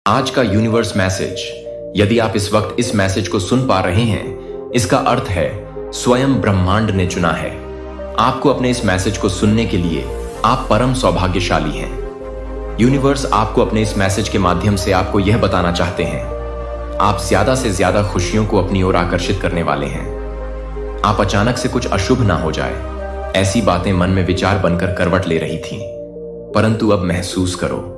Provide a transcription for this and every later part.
आज का universe message, यदि आप इस वक्त इस मैसेज को सुन पा रहे हैं, इसका अर्थ है स्वयं ब्रह्मांड ने चुना है आपको अपने इस मैसेज को सुनने के लिए। आप परम सौभाग्यशाली हैं। यूनिवर्स आपको अपने इस मैसेज के माध्यम से आपको यह बताना चाहते हैं, आप ज्यादा से ज्यादा खुशियों को अपनी ओर आकर्षित करने वाले हैं। आप अचानक से कुछ अशुभ ना हो जाए, ऐसी बातें मन में विचार बनकर करवट ले रही थीं, परंतु अब महसूस करो,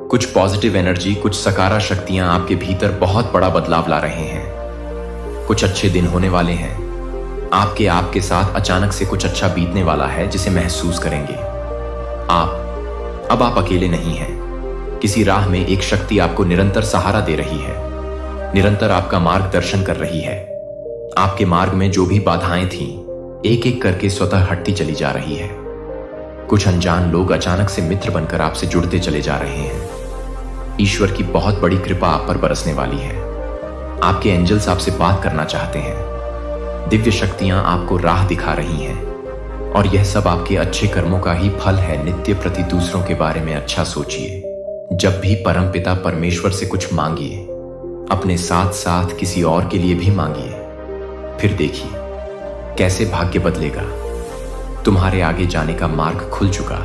कुछ पॉजिटिव एनर्जी, कुछ सकारात्मक शक्तियां आपके भीतर बहुत बड़ा बदलाव ला रहे हैं। कुछ अच्छे दिन होने वाले हैं। आपके साथ अचानक से कुछ अच्छा बीतने वाला है जिसे महसूस करेंगे। अब आप अकेले नहीं हैं। किसी राह में एक शक्ति आपको निरंतर सहारा दे रही है, निरंतर आपका मार्गदर्शन कर रही है। आपके मार्ग में जो भी बाधाएं थीं, एक एक करके स्वतः हटती चली जा रही है। कुछ अनजान लोग अचानक से मित्र बनकर आपसे जुड़ते चले जा रहे हैं। ईश्वर की बहुत बड़ी कृपा आप पर बरसने वाली है। आपके एंजल्स आपसे बात करना चाहते हैं। दिव्य शक्तियां आपको राह दिखा रही हैं, और यह सब आपके अच्छे कर्मों का ही फल है। नित्य प्रति दूसरों के बारे में अच्छा सोचिए। जब भी परमपिता परमेश्वर से कुछ मांगिए, अपने साथ साथ किसी और के लिए भी मांगिए। फिर देखिए कैसे भाग्य बदलेगा। तुम्हारे आगे जाने का मार्ग खुल चुका।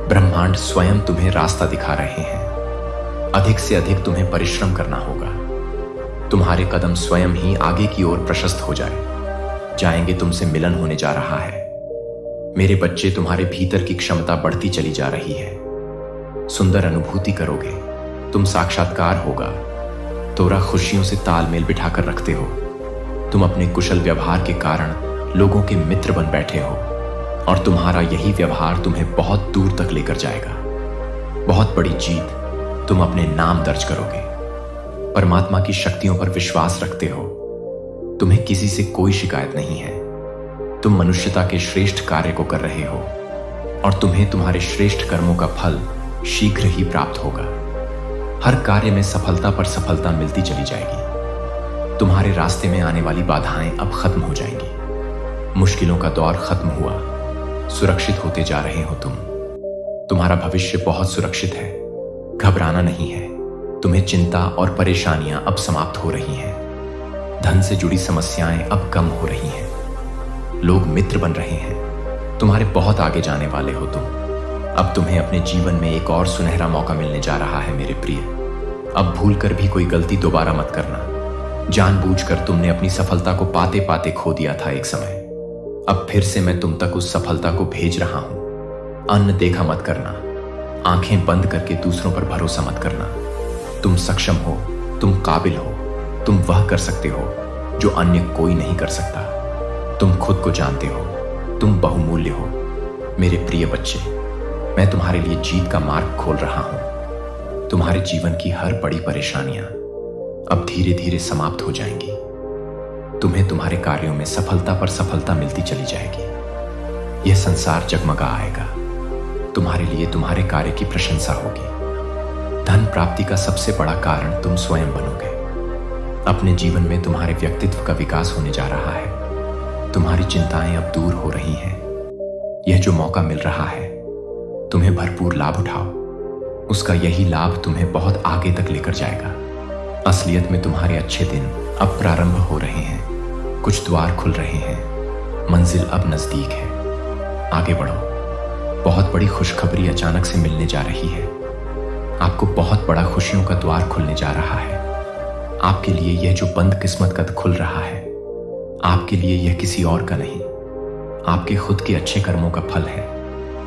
ब्रह्मांड स्वयं तुम्हें रास्ता दिखा रहे हैं। अधिक से अधिक तुम्हें परिश्रम करना होगा। तुम्हारे कदम स्वयं ही आगे की ओर प्रशस्त हो जाएंगे। तुमसे मिलन होने जा रहा है। मेरे बच्चे, तुम्हारे भीतर की क्षमता बढ़ती चली जा रही है। सुंदर अनुभूति करोगे। तुम साक्षात्कार होगा। तोरा खुशियों से तालमेल बिठाकर रखते हो। तुम अपने कुशल व्यवहार के कारण लोगों के मित्र बन बैठे हो, और तुम्हारा यही व्यवहार तुम्हें बहुत दूर तक लेकर जाएगा। बहुत बड़ी जीत तुम अपने नाम दर्ज करोगे। परमात्मा की शक्तियों पर विश्वास रखते हो। तुम्हें किसी से कोई शिकायत नहीं है। तुम मनुष्यता के श्रेष्ठ कार्य को कर रहे हो, और तुम्हें तुम्हारे श्रेष्ठ कर्मों का फल शीघ्र ही प्राप्त होगा। हर कार्य में सफलता पर सफलता मिलती चली जाएगी। तुम्हारे रास्ते में आने वाली बाधाएं अब खत्म हो जाएंगी। मुश्किलों का दौर खत्म हुआ। सुरक्षित होते जा रहे हो तुम। तुम्हारा भविष्य बहुत सुरक्षित है। घबराना नहीं है। तुम्हें चिंता और परेशानियां अब समाप्त हो रही हैं। धन से जुड़ी समस्याएं अब कम हो रही हैं। लोग मित्र बन रहे हैं। तुम्हारे बहुत आगे जाने वाले हो तुम। अब तुम्हें अपने जीवन में एक और सुनहरा मौका मिलने जा रहा है मेरे प्रिय। अब भूल कर भी कोई गलती दोबारा मत करना। जानबूझकर तुमने अपनी सफलता को पाते पाते खो दिया था एक समय। अब फिर से मैं तुम तक उस सफलता को भेज रहा हूं। अन्न देखा मत करना। आंखें बंद करके दूसरों पर भरोसा मत करना। तुम सक्षम हो, तुम काबिल हो, तुम वह कर सकते हो जो अन्य कोई नहीं कर सकता। तुम खुद को जानते हो, तुम बहुमूल्य हो। मेरे प्रिय बच्चे, मैं तुम्हारे लिए जीत का मार्ग खोल रहा हूं। तुम्हारे जीवन की हर बड़ी परेशानियां अब धीरे धीरे समाप्त हो जाएंगी। तुम्हें तुम्हारे कार्यों में सफलता पर सफलता मिलती चली जाएगी। यह संसार जगमगा आएगा। तुम्हारे लिए तुम्हारे कार्य की प्रशंसा होगी। धन प्राप्ति का सबसे बड़ा कारण तुम स्वयं बनोगे। अपने जीवन में तुम्हारे व्यक्तित्व का विकास होने जा रहा है। तुम्हारी चिंताएं अब दूर हो रही हैं। यह जो मौका मिल रहा है, तुम्हें भरपूर लाभ उठाओ। उसका यही लाभ तुम्हें बहुत आगे तक लेकर जाएगा। असलियत में तुम्हारे अच्छे दिन अब प्रारंभ हो रहे हैं। कुछ द्वार खुल रहे हैं। मंजिल अब नजदीक है। आगे बढ़ो। बहुत बड़ी खुशखबरी अचानक से मिलने जा रही है। आपको बहुत बड़ा खुशियों का द्वार खुलने जा रहा है। आपके लिए यह जो बंद किस्मत का खुल रहा है, आपके लिए यह किसी और का नहीं, आपके खुद के अच्छे कर्मों का फल है।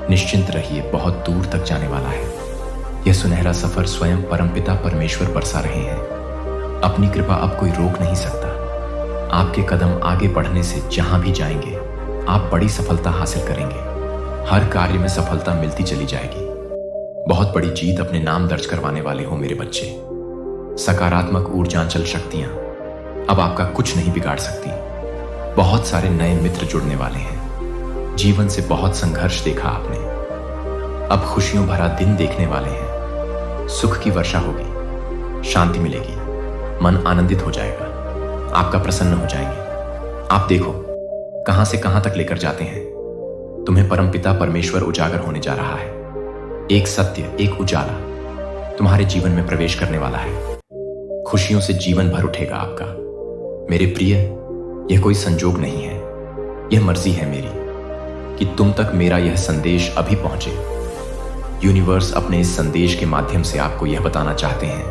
निश्चिंत रहिए, बहुत दूर तक जाने वाला है। यह सुनहरा सफर स्वयं परमपिता परमेश्वर बरसा रहे हैं। अपनी कृपा अब कोई रोक नहीं सकता। आपके कदम आगे बढ़ने से जहां भी जाएंगे, आप बड़ी सफलता हासिल करेंगे। हर कार्य में सफलता मिलती चली जाएगी। बहुत बड़ी जीत अपने नाम दर्ज करवाने वाले हो मेरे बच्चे। सकारात्मक ऊर्जांचल शक्तियां अब आपका कुछ नहीं बिगाड़ सकती। बहुत सारे नए मित्र जुड़ने वाले हैं। जीवन से बहुत संघर्ष देखा आपने। अब खुशियों भरा दिन देखने वाले हैं। सुख की वर्षा होगी। शांति मिलेगी। मन आनंदित हो जाएगा। आपका प्रसन्न हो जाएंगे। आप देखो कहां से कहां तक लेकर जाते हैं। तुम्हें परमपिता परमेश्वर उजागर होने जा रहा है। एक सत्य, एक उजाला। तुम्हारे जीवन में प्रवेश करने वाला है। खुशियों से जीवन भर उठेगा आपका। मेरे प्रिय, यह कोई संजोग नहीं है, यह मर्जी है मेरी कि तुम तक मेरा यह संदेश अभी पहुंचे। यूनिवर्स अपने इस संदेश के माध्यम से आपको यह बताना चाहते हैं,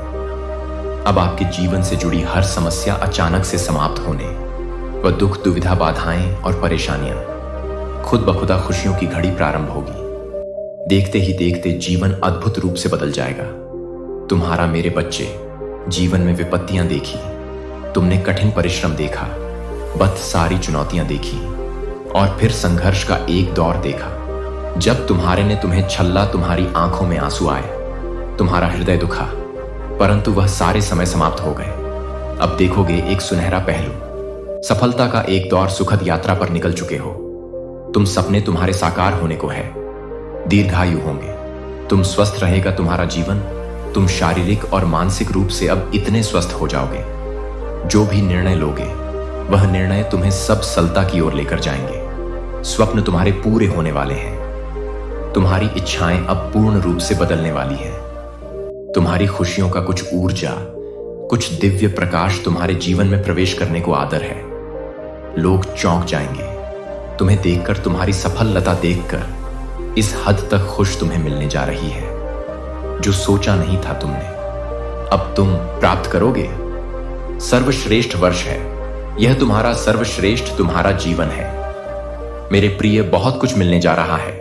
अब आपके जीवन से जुड़ी हर समस्या अचानक से समाप्त होने व दुख, दुविधा, बाधाएं और परेशानियां खुद ब खुदा खुशियों की घड़ी प्रारंभ होगी। देखते ही देखते जीवन अद्भुत रूप से बदल जाएगा। तुम्हारा मेरे बच्चे, जीवन में विपत्तियां देखी, तुमने कठिन परिश्रम देखा, बद सारी चुनौतियां देखी और फिर संघर्ष का एक दौर देखा। जब तुम्हारे ने तुम्हें छल्ला, तुम्हारी आंखों में आंसू आए, तुम्हारा हृदय दुखा, परंतु वह सारे समय समाप्त हो गए। अब देखोगे एक सुनहरा पहलू। सफलता का एक दौर, सुखद यात्रा पर निकल चुके हो। तुम सपने तुम्हारे साकार होने को है। दीर्घायु होंगे, तुम स्वस्थ रहेगा तुम्हारा जीवन। तुम शारीरिक और मानसिक रूप से अब इतने स्वस्थ हो जाओगे, जो भी निर्णय लोगे वह निर्णय तुम्हें सब सफलता की ओर लेकर जाएंगे। स्वप्न तुम्हारे पूरे होने वाले हैं। तुम्हारी इच्छाएं अब पूर्ण रूप से बदलने वाली हैं। तुम्हारी खुशियों का कुछ ऊर्जा, कुछ दिव्य प्रकाश तुम्हारे जीवन में प्रवेश करने को आदर है। लोग चौंक जाएंगे तुम्हें देखकर, तुम्हारी सफलता देखकर। इस हद तक खुश तुम्हें मिलने जा रही है जो सोचा नहीं था तुमने, अब तुम प्राप्त करोगे। सर्वश्रेष्ठ वर्ष है यह, तुम्हारा सर्वश्रेष्ठ तुम्हारा जीवन है। मेरे प्रिय, बहुत कुछ मिलने जा रहा है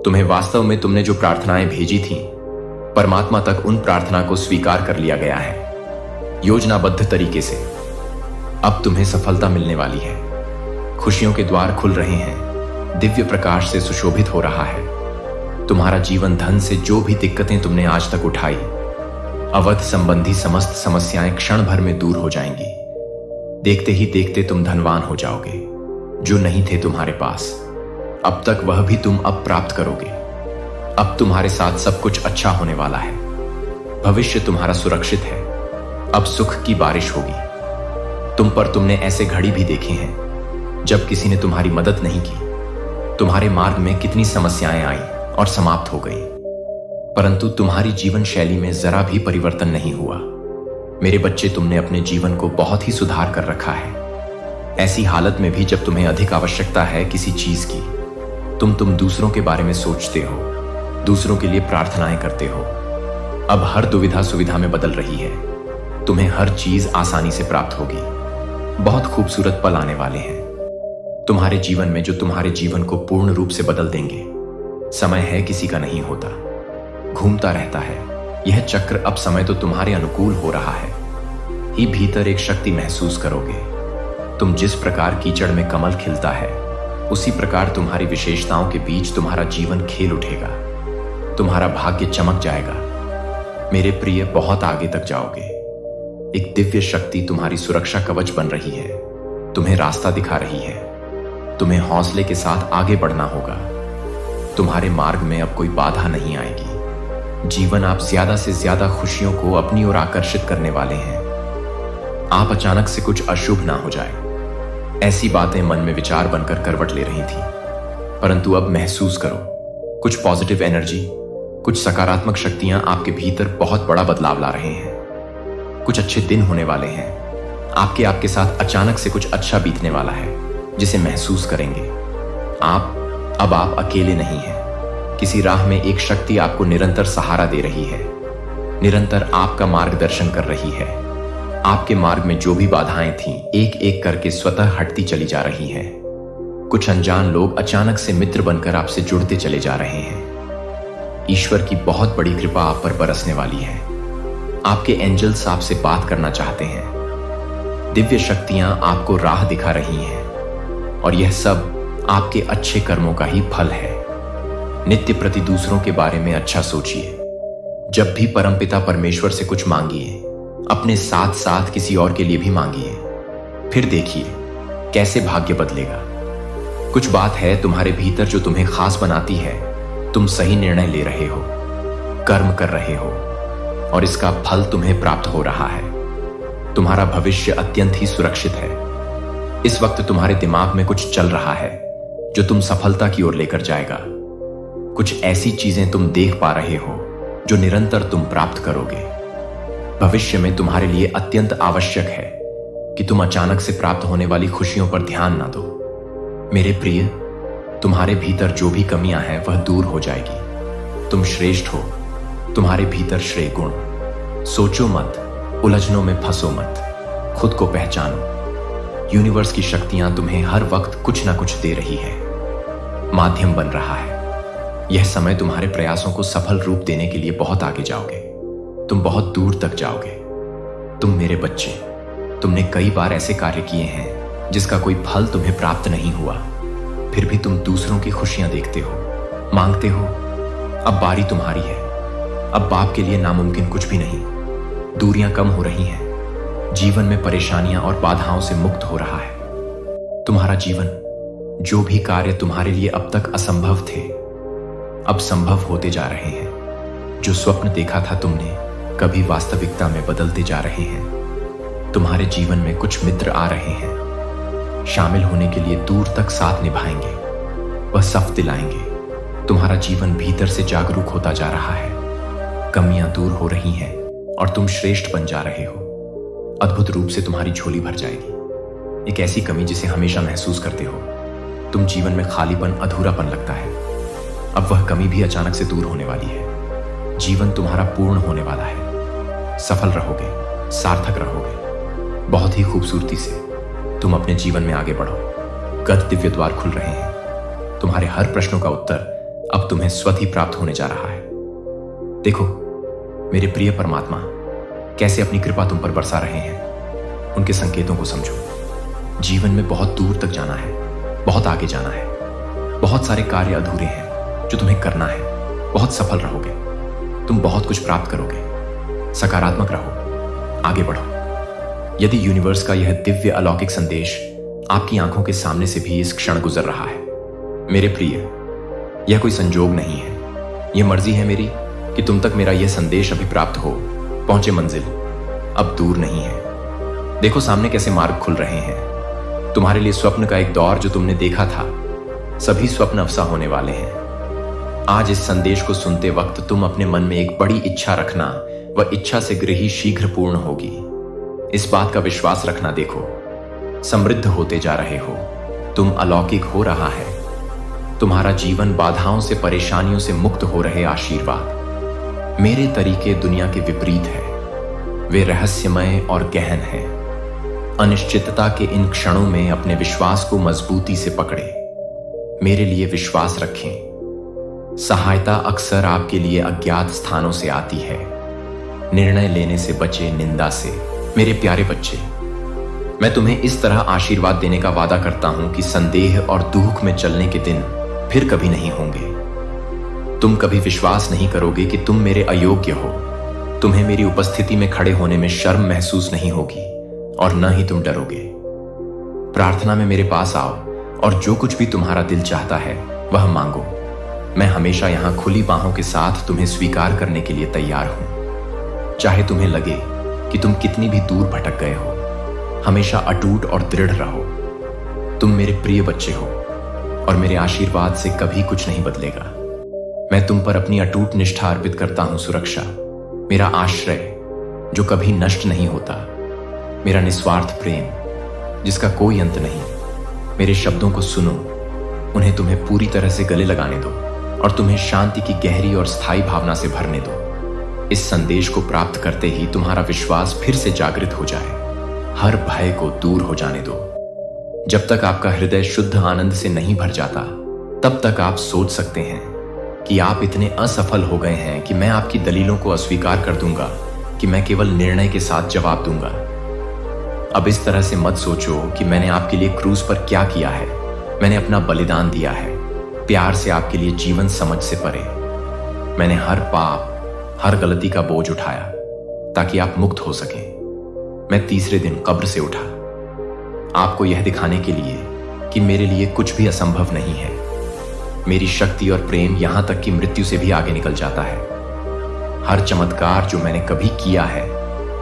तुम्हें। वास्तव में तुमने जो प्रार्थनाएं भेजी थी, परमात्मा तक उन प्रार्थना को स्वीकार कर लिया गया है योजनाबद्ध तरीके से। अब तुम्हें सफलता मिलने वाली है। खुशियों के द्वार खुल रहे हैं, दिव्य प्रकाश से सुशोभित हो रहा है। तुम्हारा जीवन, धन से जो भी दिक्कतें तुमने आज तक उठाई, अवध संबंधी समस्त समस्याएं क्षण भर में दूर हो जाएंगी। देखते ही देखते तुम धनवान हो जाओगे। जो नहीं थे तुम्हारे पास अब तक, वह भी तुम अब प्राप्त करोगे। अब तुम्हारे साथ सब कुछ अच्छा होने वाला है। भविष्य तुम्हारा सुरक्षित है। अब सुख की बारिश होगी तुम पर। तुमने ऐसे घड़ी भी देखे हैं जब किसी ने तुम्हारी मदद नहीं की। तुम्हारे मार्ग में कितनी समस्याएं आई और समाप्त हो गई, परंतु तुम्हारी जीवन शैली में जरा भी परिवर्तन नहीं हुआ। मेरे बच्चे, तुमने अपने जीवन को बहुत ही सुधार कर रखा है। ऐसी हालत में भी जब तुम्हें अधिक आवश्यकता है किसी चीज की, तुम दूसरों के बारे में सोचते हो, दूसरों के लिए प्रार्थनाएं करते हो। अब हर दुविधा सुविधा में बदल रही है। तुम्हें हर चीज आसानी से प्राप्त होगी। बहुत खूबसूरत पल आने वाले हैं तुम्हारे जीवन में, जो तुम्हारे जीवन को पूर्ण रूप से बदल देंगे। समय है किसी का नहीं होता, घूमता रहता है यह चक्र। अब समय तो तुम्हारे अनुकूल हो रहा है ही। भीतर एक शक्ति महसूस करोगे। तुम जिस प्रकार कीचड़ में कमल खिलता है, उसी प्रकार तुम्हारी विशेषताओं के बीच तुम्हारा जीवन खेल उठेगा। तुम्हारा भाग्य चमक जाएगा। मेरे प्रिय, बहुत आगे तक जाओगे। एक दिव्य शक्ति तुम्हारी सुरक्षा कवच बन रही है, तुम्हें रास्ता दिखा रही है। तुम्हें हौसले के साथ आगे बढ़ना होगा। तुम्हारे मार्ग में अब कोई बाधा नहीं आएगी। जीवन, आप ज्यादा से ज्यादा खुशियों को अपनी ओर आकर्षित करने वाले हैं। आप अचानक से कुछ अशुभ ना हो जाए, ऐसी बातें मन में विचार बनकर करवट ले रही थी, परंतु अब महसूस करो कुछ पॉजिटिव एनर्जी, कुछ सकारात्मक शक्तियां आपके भीतर बहुत बड़ा बदलाव ला रहे हैं। कुछ अच्छे दिन होने वाले हैं। आपके साथ अचानक से कुछ अच्छा बीतने वाला है, जिसे महसूस करेंगे आप। अब आप अकेले नहीं हैं। किसी राह में एक शक्ति आपको निरंतर सहारा दे रही है, निरंतर आपका मार्गदर्शन कर रही है। आपके मार्ग में जो भी बाधाएं थीं, एक एक करके स्वतः हटती चली जा रही हैं। कुछ अनजान लोग अचानक से मित्र बनकर आपसे जुड़ते चले जा रहे हैं। ईश्वर की बहुत बड़ी कृपा आप पर बरसने वाली है। आपके एंजल्स आपसे बात करना चाहते हैं। दिव्य शक्तियां आपको राह दिखा रही हैं, और यह सब आपके अच्छे कर्मों का ही फल है। नित्य प्रति दूसरों के बारे में अच्छा सोचिए। जब भी परमपिता परमेश्वर से कुछ मांगिए, अपने साथ साथ किसी और के लिए भी मांगिए। फिर देखिए कैसे भाग्य बदलेगा। कुछ बात है तुम्हारे भीतर जो तुम्हें खास बनाती है। तुम सही निर्णय ले रहे हो, कर्म कर रहे हो, और इसका फल तुम्हें प्राप्त हो रहा है। तुम्हारा भविष्य अत्यंत ही सुरक्षित है। इस वक्त तुम्हारे दिमाग में कुछ चल रहा है जो तुम सफलता की ओर लेकर जाएगा। कुछ ऐसी चीजें तुम देख पा रहे हो जो निरंतर तुम प्राप्त करोगे। भविष्य में तुम्हारे लिए अत्यंत आवश्यक है कि तुम अचानक से प्राप्त होने वाली खुशियों पर ध्यान ना दो। मेरे प्रिय, तुम्हारे भीतर जो भी कमियां हैं वह दूर हो जाएगी। तुम श्रेष्ठ हो, तुम्हारे भीतर श्रेय गुण। सोचो मत, उलझनों में फंसो मत, खुद को पहचानो। यूनिवर्स की शक्तियां तुम्हें हर वक्त कुछ ना कुछ दे रही है, माध्यम बन रहा है। यह समय तुम्हारे प्रयासों को सफल रूप देने के लिए बहुत आगे जाओगे। तुम बहुत दूर तक जाओगे। तुम मेरे बच्चे, तुमने कई बार ऐसे कार्य किए हैं जिसका कोई फल तुम्हें प्राप्त नहीं हुआ, फिर भी तुम दूसरों की खुशियां देखते हो, मांगते हो। अब बारी तुम्हारी है। अब बाप के लिए नामुमकिन कुछ भी नहीं। दूरियां कम हो रही हैं, जीवन में परेशानियां और बाधाओं से मुक्त हो रहा है। तुम्हारा जीवन, जो भी कार्य तुम्हारे लिए अब तक असंभव थे, अब संभव होते जा रहे हैं। जो स्वप्न देखा था तुमने, कभी वास्तविकता में बदलते जा रहे हैं। तुम्हारे जीवन में कुछ मित्र आ रहे हैं, शामिल होने के लिए दूर तक साथ निभाएंगे, वह सफ दिलाएंगे। तुम्हारा जीवन भीतर से जागरूक होता जा रहा है। कमियां दूर हो रही हैं और तुम श्रेष्ठ बन जा रहे हो। अद्भुत रूप से तुम्हारी झोली भर जाएगी। एक ऐसी कमी जिसे हमेशा महसूस करते हो। तुम जीवन में खालीपन, अधूरापन लगता है। अब वह कमी भी अचानक से दूर होने वाली है। जीवन तुम्हारा पूर्ण होने वाला है। सफल रहोगे, सार्थक रहोगे। बहुत ही खूबसूरती से तुम अपने जीवन में आगे बढ़ो। गत दिव्य द्वार खुल रहे हैं। तुम्हारे हर प्रश्नों का उत्तर अब तुम्हें स्वतः ही प्राप्त होने जा रहा है। देखो मेरे प्रिय परमात्मा कैसे अपनी कृपा तुम पर बरसा रहे हैं। उनके संकेतों को समझो। जीवन में बहुत दूर तक जाना है, बहुत आगे जाना है। बहुत सारे कार्य अधूरे हैं जो तुम्हें करना है। बहुत सफल रहोगे, तुम बहुत कुछ प्राप्त करोगे। सकारात्मक रहो, आगे बढ़ो। यदि यूनिवर्स का यह दिव्य अलौकिक संदेश आपकी आंखों के सामने से भी इस क्षण गुजर रहा है, मेरे प्रिय, यह कोई संजोग नहीं है। यह मर्जी है मेरी कि तुम तक मेरा यह संदेश अभी प्राप्त हो। पहुंचे मंजिल अब दूर नहीं है। देखो सामने कैसे मार्ग खुल रहे हैं। तुम्हारे लिए स्वप्न का एक दौर जो तुमने देखा था, सभी स्वप्न अवसा होने वाले हैं। आज इस संदेश को सुनते वक्त तुम अपने मन में एक बड़ी इच्छा रखना, वह इच्छा से गृही शीघ्र पूर्ण होगी। इस बात का विश्वास रखना। देखो समृद्ध होते जा रहे हो, तुम अलौकिक हो रहा है। तुम्हारा जीवन बाधाओं से, परेशानियों से मुक्त हो रहे आशीर्वाद। मेरे तरीके दुनिया के विपरीत है, वे रहस्यमय और गहन हैं। अनिश्चितता के इन क्षणों में अपने विश्वास को मजबूती से पकड़े। मेरे लिए विश्वास रखें। सहायता अक्सर आपके लिए अज्ञात स्थानों से आती है। निर्णय लेने से बचे निंदा से। मेरे प्यारे बच्चे, मैं तुम्हें इस तरह आशीर्वाद देने का वादा करता हूं कि संदेह और दुख में चलने के दिन फिर कभी नहीं होंगे। तुम कभी विश्वास नहीं करोगे कि तुम मेरे अयोग्य हो। तुम्हें मेरी उपस्थिति में खड़े होने में शर्म महसूस नहीं होगी और न ही तुम डरोगे। प्रार्थना में मेरे पास आओ और जो कुछ भी तुम्हारा दिल चाहता है वह मांगो। मैं हमेशा यहां खुली बाहों के साथ तुम्हें स्वीकार करने के लिए तैयार हूं। चाहे तुम्हें लगे कि तुम कितनी भी दूर भटक गए हो, हमेशा अटूट और दृढ़ रहो। तुम मेरे प्रिय बच्चे हो और मेरे आशीर्वाद से कभी कुछ नहीं बदलेगा। मैं तुम पर अपनी अटूट निष्ठा अर्पित करता हूं। सुरक्षा, मेरा आश्रय जो कभी नष्ट नहीं होता, मेरा निस्वार्थ प्रेम जिसका कोई अंत नहीं। मेरे शब्दों को सुनो, उन्हें तुम्हें पूरी तरह से गले लगाने दो और तुम्हें शांति की गहरी और स्थायी भावना से भरने दो। इस संदेश को प्राप्त करते ही तुम्हारा विश्वास फिर से जागृत हो जाए। हर भय को दूर हो जाने दो। जब तक आपका हृदय शुद्ध आनंद से नहीं भर जाता, तब तक आप सोच सकते हैं कि आप इतने असफल हो गए हैं कि मैं आपकी दलीलों को अस्वीकार कर दूंगा, कि मैं केवल निर्णय के साथ जवाब दूंगा। अब इस तरह से मत सोचो कि मैंने आपके लिए क्रूज पर क्या किया है। मैंने अपना बलिदान दिया है, प्यार से आपके लिए जीवन समझ से परे। मैंने हर पाप, हर गलती का बोझ उठाया ताकि आप मुक्त हो सकें। मैं तीसरे दिन कब्र से उठा, आपको यह दिखाने के लिए कि मेरे लिए कुछ भी असंभव नहीं है। मेरी शक्ति और प्रेम यहां तक कि मृत्यु से भी आगे निकल जाता है। हर चमत्कार जो मैंने कभी किया है,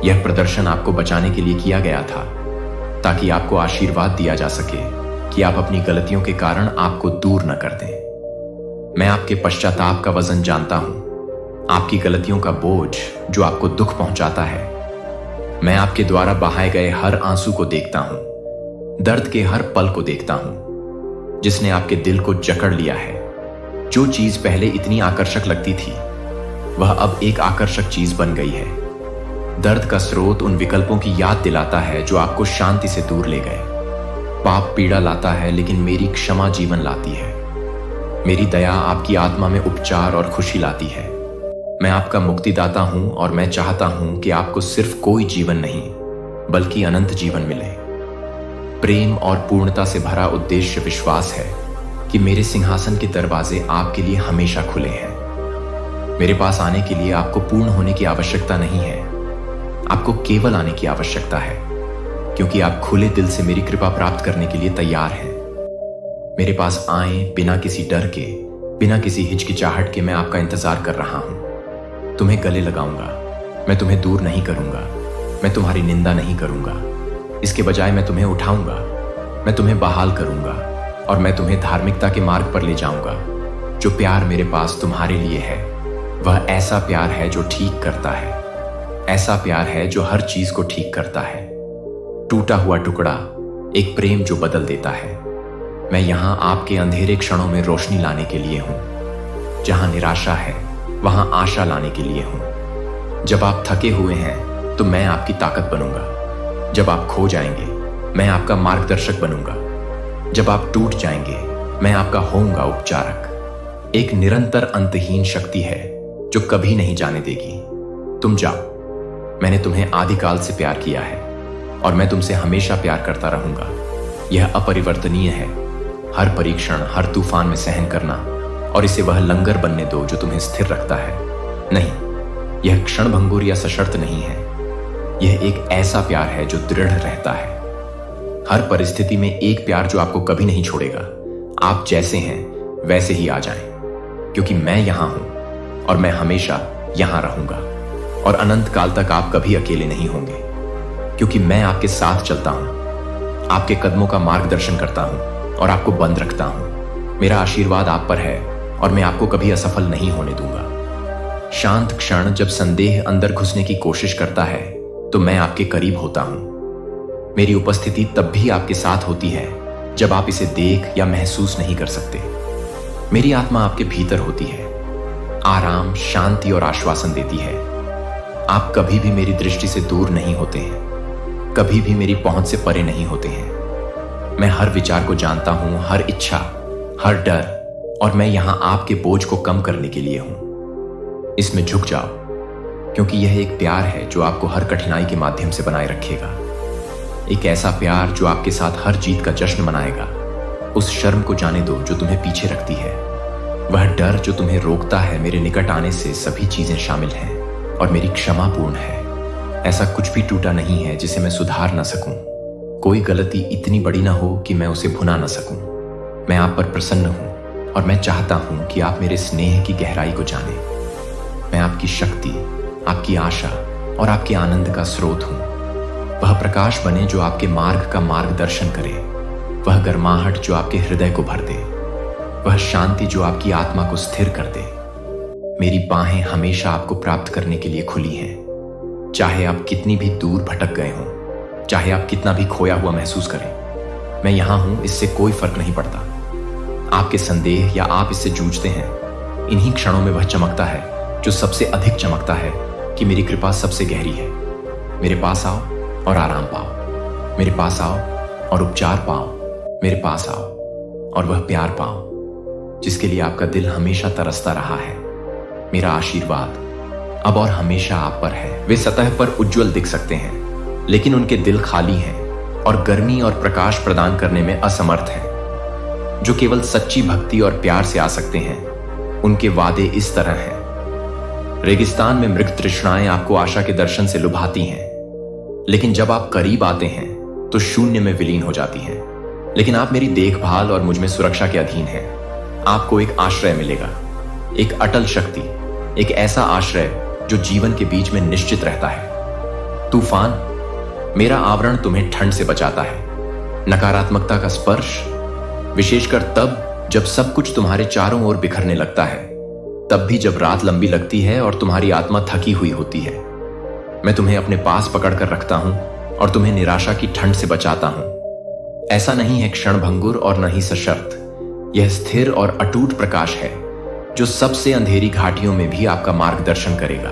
यह प्रदर्शन आपको बचाने के लिए किया गया था, ताकि आपको आशीर्वाद दिया जा सके कि आप अपनी गलतियों के कारण आपको दूर न कर दें। मैं आपके पश्चाताप का वजन जानता हूं। आपकी गलतियों का बोझ जो आपको दुख पहुंचाता है। मैं आपके द्वारा बहाए गए हर आंसू को देखता हूं, दर्द के हर पल को देखता हूं जिसने आपके दिल को जकड़ लिया है। जो चीज पहले इतनी आकर्षक लगती थी वह अब एक आकर्षक चीज बन गई है। दर्द का स्रोत उन विकल्पों की याद दिलाता है जो आपको शांति से दूर ले गए। पाप पीड़ा लाता है लेकिन मेरी क्षमा जीवन लाती है। मेरी दया आपकी आत्मा में उपचार और खुशी लाती है। मैं आपका मुक्तिदाता हूं और मैं चाहता हूं कि आपको सिर्फ कोई जीवन नहीं बल्कि अनंत जीवन मिले। प्रेम और पूर्णता से भरा उद्देश्य विश्वास है कि मेरे सिंहासन के दरवाजे आपके लिए हमेशा खुले हैं। मेरे पास आने के लिए आपको पूर्ण होने की आवश्यकता नहीं है, आपको केवल आने की आवश्यकता है, क्योंकि आप खुले दिल से मेरी कृपा प्राप्त करने के लिए तैयार हैं। मेरे पास आए बिना किसी डर के, बिना किसी हिचकिचाहट के। मैं आपका इंतजार कर रहा हूं। तुम्हें गले लगाऊंगा, मैं तुम्हें दूर नहीं करूंगा, मैं तुम्हारी निंदा नहीं करूंगा। इसके बजाय मैं तुम्हें उठाऊंगा, मैं तुम्हें बहाल करूंगा और मैं तुम्हें धार्मिकता के मार्ग पर ले जाऊंगा। जो प्यार मेरे पास तुम्हारे लिए है वह ऐसा प्यार है जो ठीक करता है, ऐसा प्यार है जो हर चीज को ठीक करता है। टूटा हुआ टुकड़ा एक प्रेम जो बदल देता है। मैं यहां आपके अंधेरे क्षणों में रोशनी लाने के लिए हूं। जहां निराशा है वहां आशा लाने के लिए हूं। जब आप थके हुए हैं तो मैं आपकी ताकत बनूंगा। जब आप खो जाएंगे मैं आपका मार्गदर्शक बनूंगा। जब आप टूट जाएंगे मैं आपका होऊंगा उपचारक। एक निरंतर अंतहीन शक्ति है जो कभी नहीं जाने देगी। तुम जाओ, मैंने तुम्हें आदिकाल से प्यार किया है और मैं तुमसे हमेशा प्यार करता रहूंगा। यह अपरिवर्तनीय है। हर परीक्षण, हर तूफान में सहन करना और इसे वह लंगर बनने दो जो तुम्हें स्थिर रखता है। नहीं, यह क्षणभंगुर या सशर्त नहीं है। यह एक ऐसा प्यार है जो दृढ़ रहता है। हर परिस्थिति में एक प्यार जो आपको कभी नहीं छोड़ेगा। आप जैसे हैं वैसे ही आ जाएं, क्योंकि मैं यहां हूं और मैं हमेशा यहां रहूंगा। और अनंत काल तक आप कभी अकेले नहीं होंगे, क्योंकि मैं आपके साथ चलता हूं, आपके कदमों का मार्गदर्शन करता हूं और आपको बंद रखता हूं। मेरा आशीर्वाद आप पर है और मैं आपको कभी असफल नहीं होने दूंगा। शांत क्षण जब संदेह अंदर घुसने की कोशिश करता है तो मैं आपके करीब होता हूं। मेरी उपस्थिति तब भी आपके साथ होती है जब आप इसे देख या महसूस नहीं कर सकते। मेरी आत्मा आपके भीतर होती है, आराम, शांति और आश्वासन देती है। आप कभी भी मेरी दृष्टि से दूर नहीं होते हैं, कभी भी मेरी पहुंच से परे नहीं होते हैं। मैं हर विचार को जानता हूं, हर इच्छा, हर डर, और मैं यहां आपके बोझ को कम करने के लिए हूं। इसमें झुक जाओ, क्योंकि यह एक प्यार है जो आपको हर कठिनाई के माध्यम से बनाए रखेगा। एक ऐसा प्यार जो आपके साथ हर जीत का जश्न मनाएगा। उस शर्म को जाने दो जो तुम्हें पीछे रखती है, वह डर जो तुम्हें रोकता है मेरे निकट आने से। सभी चीजें शामिल हैं और मेरी क्षमा पूर्ण है। ऐसा कुछ भी टूटा नहीं है जिसे मैं सुधार न सकूं। कोई गलती इतनी बड़ी ना हो कि मैं उसे भुना न सकूं। मैं आप पर प्रसन्न हूं और मैं चाहता हूं कि आप मेरे स्नेह की गहराई को जानें। मैं आपकी शक्ति, आपकी आशा और आपके आनंद का स्रोत हूं। वह प्रकाश बने जो आपके मार्ग का मार्गदर्शन करे, वह गर्माहट जो आपके हृदय को भर दे, वह शांति जो आपकी आत्मा को स्थिर कर दे। मेरी बाहें हमेशा आपको प्राप्त करने के लिए खुली हैं। चाहे आप कितनी भी दूर भटक गए हों, चाहे आप कितना भी खोया हुआ महसूस करें, मैं यहां हूं, इससे कोई फर्क नहीं पड़ता। आपके संदेह या आप इससे जूझते हैं, इन्हीं क्षणों में वह चमकता है जो सबसे अधिक चमकता है कि मेरी कृपा सबसे गहरी है। मेरे पास आओ और आराम पाओ, मेरे पास आओ और उपचार पाओ, मेरे पास आओ और वह प्यार पाओ जिसके लिए आपका दिल हमेशा तरसता रहा है। मेरा आशीर्वाद अब और हमेशा आप पर है। वे सतह पर उज्जवल दिख सकते हैं, लेकिन उनके दिल खाली हैं और गर्मी और प्रकाश प्रदान करने में असमर्थ हैं। जो केवल सच्ची भक्ति और प्यार से आ सकते हैं, उनके वादे इस तरह हैं। रेगिस्तान में मृग तृष्णाएं आपको आशा के दर्शन से लुभाती हैं, लेकिन जब आप करीब आते हैं तो शून्य में विलीन हो जाती हैं। लेकिन आप मेरी देखभाल और मुझ में सुरक्षा के अधीन हैं। आपको एक आश्रय मिलेगा, एक अटल शक्ति, एक ऐसा आश्रय जो जीवन के बीच में निश्चित रहता है। तूफान, मेरा आवरण तुम्हें ठंड से बचाता है। नकारात्मकता का स्पर्श, विशेषकर तब जब सब कुछ तुम्हारे चारों ओर बिखरने लगता है, तब भी जब रात लंबी लगती है और तुम्हारी आत्मा थकी हुई होती है। मैं तुम्हें अपने पास पकड़कर रखता हूं और तुम्हें निराशा की ठंड से बचाता हूं। ऐसा नहीं है क्षणभंगुर और न ही सशर्त। यह स्थिर और अटूट प्रकाश है जो सबसे अंधेरी घाटियों में भी आपका मार्गदर्शन करेगा।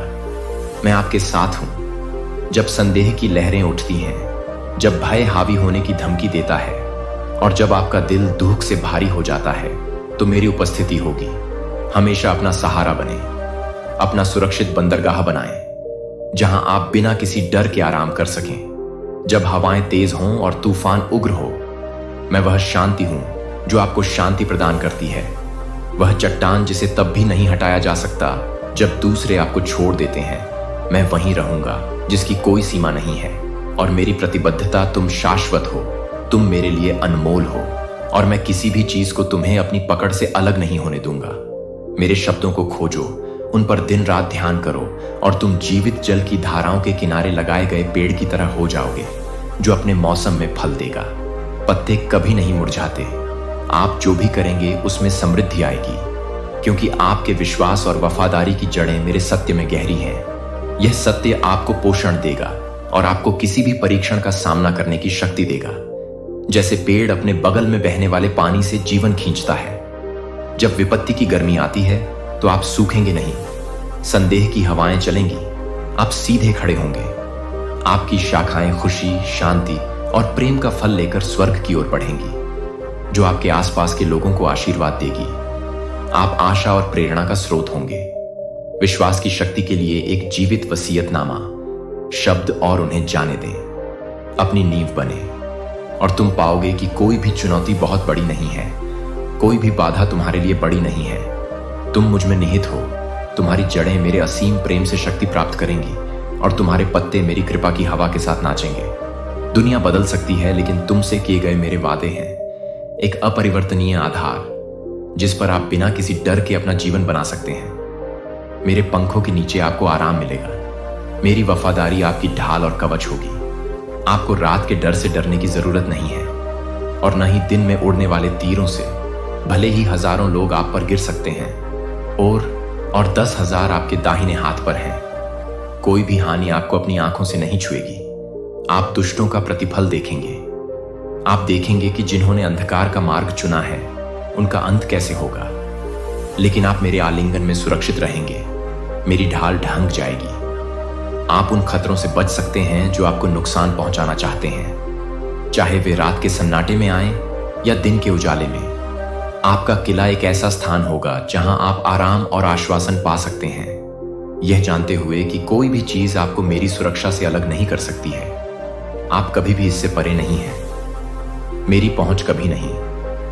मैं आपके साथ हूं जब संदेह की लहरें उठती हैं, जब भय हावी होने की धमकी देता है और जब आपका दिल दुख से भारी हो जाता है, तो मेरी उपस्थिति होगी। हमेशा अपना सहारा बने, अपना सुरक्षित बंदरगाह बनाएं, जहां आप बिना किसी डर के आराम कर सकें। जब हवाएं तेज हों और तूफान उग्र हो, मैं वह शांति हूं जो आपको शांति प्रदान करती है। वह चट्टान जिसे तब भी नहीं हटाया जा सकता जब दूसरे आपको छोड़ देते हैं। मैं वहीं रहूंगा जिसकी कोई सीमा नहीं है, और मेरी प्रतिबद्धता तुम शाश्वत हो। तुम मेरे लिए अनमोल हो और मैं किसी भी चीज को तुम्हें अपनी पकड़ से अलग नहीं होने दूंगा। मेरे शब्दों को खोजो, उन पर दिन रात ध्यान करो और तुम जीवित जल की धाराओं के किनारे लगाए गए पेड़ की तरह हो जाओगे, जो अपने मौसम में फल देगा। पत्ते कभी नहीं मुरझाते। आप जो भी करेंगे उसमें समृद्धि आएगी, क्योंकि आपके विश्वास और वफादारी की जड़ें मेरे सत्य में गहरी हैं। यह सत्य आपको पोषण देगा और आपको किसी भी परीक्षण का सामना करने की शक्ति देगा। जैसे पेड़ अपने बगल में बहने वाले पानी से जीवन खींचता है। जब विपत्ति की गर्मी आती है तो आप सूखेंगे नहीं। संदेह की हवाएं चलेंगी, आप सीधे खड़े होंगे। आपकी शाखाएं खुशी, शांति और प्रेम का फल लेकर स्वर्ग की ओर बढ़ेंगी, जो आपके आसपास के लोगों को आशीर्वाद देगी। आप आशा और प्रेरणा का स्रोत होंगे। विश्वास की शक्ति के लिए एक जीवित वसीयतनामा, शब्द और उन्हें जाने दें, अपनी नींव बने, और तुम पाओगे कि कोई भी चुनौती बहुत बड़ी नहीं है। कोई भी बाधा तुम्हारे लिए बड़ी नहीं है। तुम मुझ में निहित हो। तुम्हारी जड़ें मेरे असीम प्रेम से शक्ति प्राप्त करेंगी और तुम्हारे पत्ते मेरी कृपा की हवा के साथ नाचेंगे। दुनिया बदल सकती है, लेकिन तुमसे किए गए मेरे वादे हैं एक अपरिवर्तनीय आधार, जिस पर आप बिना किसी डर के अपना जीवन बना सकते हैं। मेरे पंखों के नीचे आपको आराम मिलेगा। मेरी वफादारी आपकी ढाल और कवच होगी। आपको रात के डर से डरने की जरूरत नहीं है, और न ही दिन में उड़ने वाले तीरों से। भले ही हजारों लोग आप पर गिर सकते हैं और 10,000 आपके दाहिने हाथ पर हैं, कोई भी हानि आपको अपनी आंखों से नहीं छुएगी। आप दुष्टों का प्रतिफल देखेंगे। आप देखेंगे कि जिन्होंने अंधकार का मार्ग चुना है उनका अंत कैसे होगा। लेकिन आप मेरे आलिंगन में सुरक्षित रहेंगे। मेरी ढाल ढंक जाएगी। आप उन खतरों से बच सकते हैं जो आपको नुकसान पहुंचाना चाहते हैं, चाहे वे रात के सन्नाटे में आए या दिन के उजाले में। आपका किला एक ऐसा स्थान होगा जहां आप आराम और आश्वासन पा सकते हैं, यह जानते हुए कि कोई भी चीज आपको मेरी सुरक्षा से अलग नहीं कर सकती है। आप कभी भी इससे परे नहीं हैं। मेरी पहुंच कभी नहीं।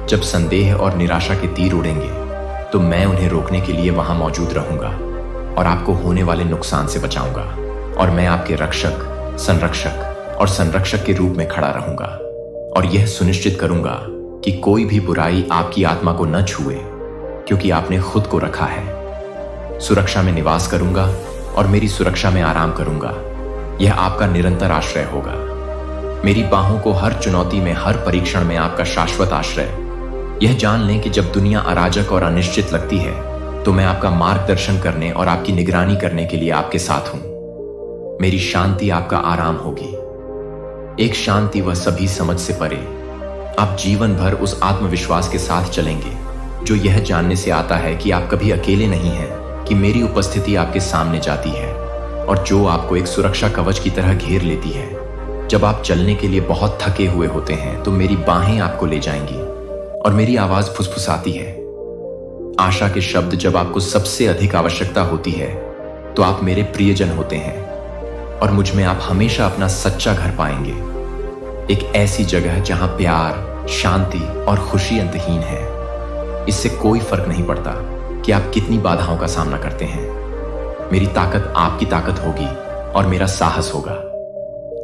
जब संदेह और निराशा के तीर उड़ेंगे तो मैं उन्हें रोकने के लिए वहां मौजूद रहूंगा और आपको होने वाले नुकसान से बचाऊंगा। और मैं आपके रक्षक, संरक्षक और संरक्षक के रूप में खड़ा रहूंगा और यह सुनिश्चित करूंगा कि कोई भी बुराई आपकी आत्मा को न छुए, क्योंकि आपने खुद को रखा है। सुरक्षा में निवास करूंगा और मेरी सुरक्षा में आराम करूंगा। यह आपका निरंतर आश्रय होगा। मेरी बाहों को हर चुनौती में, हर परीक्षण में आपका शाश्वत आश्रय। यह जान लें कि जब दुनिया अराजक और अनिश्चित लगती है तो मैं आपका मार्गदर्शन करने और आपकी निगरानी करने के लिए आपके साथ हूं। मेरी शांति आपका आराम होगी। एक शांति वह सभी समझ से परे। आप जीवन भर उस आत्मविश्वास के साथ चलेंगे जो यह जानने से आता है कि आप कभी अकेले नहीं हैं, कि मेरी उपस्थिति आपके सामने जाती है और जो आपको एक सुरक्षा कवच की तरह घेर लेती है। जब आप चलने के लिए बहुत थके हुए होते हैं तो मेरी बाहें आपको ले जाएंगी और मेरी आवाज फुसफुसाती है। आशा के शब्द जब आपको सबसे अधिक आवश्यकता होती है तो आप मेरे प्रियजन होते हैं और मुझ में आप हमेशा अपना सच्चा घर पाएंगे। एक ऐसी जगह जहां प्यार, शांति और खुशी अंतहीन है। इससे कोई फर्क नहीं पड़ता कि आप कितनी बाधाओं का सामना करते हैं। मेरी ताकत आपकी ताकत होगी और मेरा साहस होगा।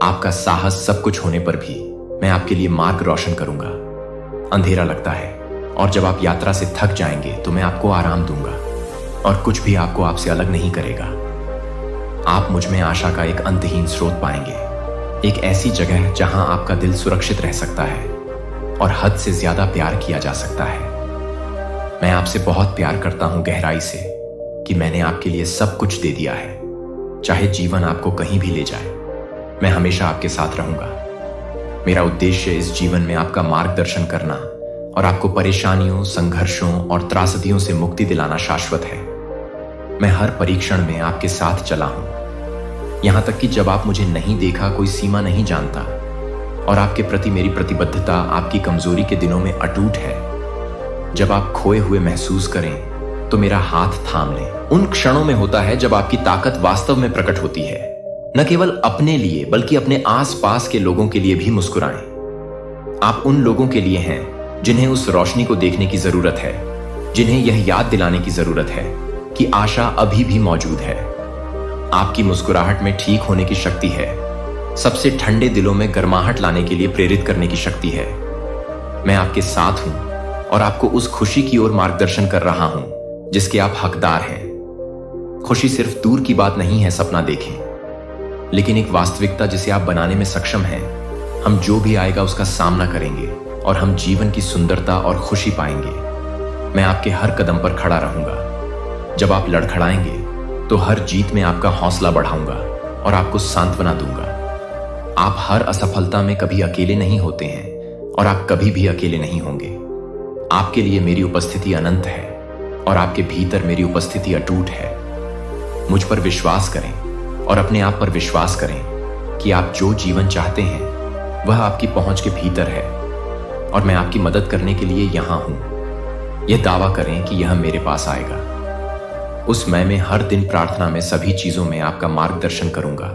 आपका साहस सब कुछ होने पर भी मैं आपके लिए मार्ग रोशन करूंगा। अंधेरा लगता है और जब आप यात्रा से थक जाएंगे तो मैं आपको आराम दूंगा और कुछ भी आपको आपसे अलग नहीं करेगा। आप मुझ में आशा का एक अंतहीन स्रोत पाएंगे। एक ऐसी जगह जहां आपका दिल सुरक्षित रह सकता है और हद से ज्यादा प्यार किया जा सकता है। मैं आपसे बहुत प्यार करता हूं, गहराई से, कि मैंने आपके लिए सब कुछ दे दिया है। चाहे जीवन आपको कहीं भी ले जाए, मैं हमेशा आपके साथ रहूंगा। मेरा उद्देश्य इस जीवन में आपका मार्गदर्शन करना और आपको परेशानियों, संघर्षों और त्रासदियों से मुक्ति दिलाना शाश्वत है। मैं हर परीक्षण में आपके साथ चला हूं, यहां तक कि जब आप मुझे नहीं देखा, कोई सीमा नहीं जानता, और आपके प्रति मेरी प्रतिबद्धता आपकी कमजोरी के दिनों में अटूट है। जब आप खोए हुए महसूस करें तो मेरा हाथ थाम लें। उन क्षणों में होता है जब आपकी ताकत वास्तव में प्रकट होती है। न केवल अपने लिए बल्कि अपने आसपास के लोगों के लिए भी मुस्कुराएं। आप उन लोगों के लिए हैं जिन्हें उस रोशनी को देखने की जरूरत है, जिन्हें यह याद दिलाने की जरूरत है कि आशा अभी भी मौजूद है। आपकी मुस्कुराहट में ठीक होने की शक्ति है, सबसे ठंडे दिलों में गर्माहट लाने के लिए प्रेरित करने की शक्ति है। मैं आपके साथ हूं और आपको उस खुशी की ओर मार्गदर्शन कर रहा हूं जिसके आप हकदार हैं। खुशी सिर्फ दूर की बात नहीं है, सपना देखें, लेकिन एक वास्तविकता जिसे आप बनाने में सक्षम हैं। हम जो भी आएगा उसका सामना करेंगे और हम जीवन की सुंदरता और खुशी पाएंगे। मैं आपके हर कदम पर खड़ा रहूंगा। जब आप लड़खड़ाएंगे तो हर जीत में आपका हौसला बढ़ाऊंगा और आपको सांत्वना दूंगा। आप हर असफलता में कभी अकेले नहीं होते हैं और आप कभी भी अकेले नहीं होंगे। आपके लिए मेरी उपस्थिति अनंत है और आपके भीतर मेरी उपस्थिति अटूट है। मुझ पर विश्वास करें और अपने आप पर विश्वास करें कि आप जो जीवन चाहते हैं वह आपकी पहुंच के भीतर है और मैं आपकी मदद करने के लिए यहां हूं। यह दावा करें कि यह मेरे पास आएगा। उस मैं हर दिन प्रार्थना में सभी चीजों में आपका मार्गदर्शन करूंगा।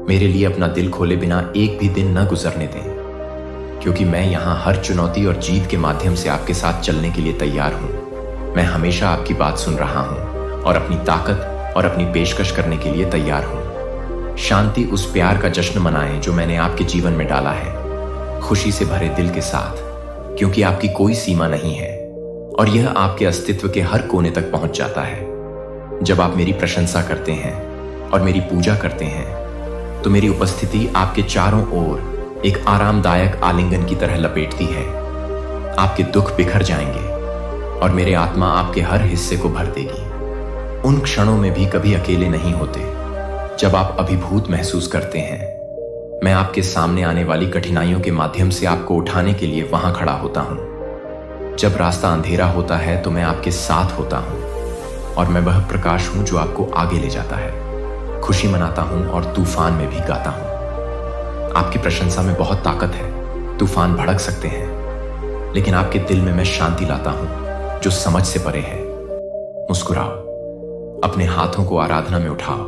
मेरे लिए अपना दिल खोले बिना एक भी दिन न गुजरने दें, क्योंकि मैं यहां हर चुनौती और जीत के माध्यम से आपके साथ चलने के लिए तैयार हूं। मैं हमेशा आपकी बात सुन रहा हूं और अपनी ताकत और अपनी पेशकश करने के लिए तैयार हूं। शांति उस प्यार का जश्न मनाएं जो मैंने आपके जीवन में डाला है, खुशी से भरे दिल के साथ, क्योंकि आपकी कोई सीमा नहीं है और यह आपके अस्तित्व के हर कोने तक पहुंच जाता है। जब आप मेरी प्रशंसा करते हैं और मेरी पूजा करते हैं तो मेरी उपस्थिति आपके चारों ओर एक आरामदायक आलिंगन की तरह लपेटती है। आपके दुख बिखर जाएंगे और मेरे आत्मा आपके हर हिस्से को भर देगी। उन क्षणों में भी कभी अकेले नहीं होते जब आप अभिभूत महसूस करते हैं। मैं आपके सामने आने वाली कठिनाइयों के माध्यम से आपको उठाने के लिए वहां खड़ा होता हूं। जब रास्ता अंधेरा होता है तो मैं आपके साथ होता हूं और मैं वह प्रकाश हूं जो आपको आगे ले जाता है। खुशी मनाता हूं और तूफान में भी गाता हूं। आपकी प्रशंसा में बहुत ताकत है। तूफान भड़क सकते हैं, लेकिन आपके दिल में मैं शांति लाता हूं जो समझ से परे है। मुस्कुराओ, अपने हाथों को आराधना में उठाओ,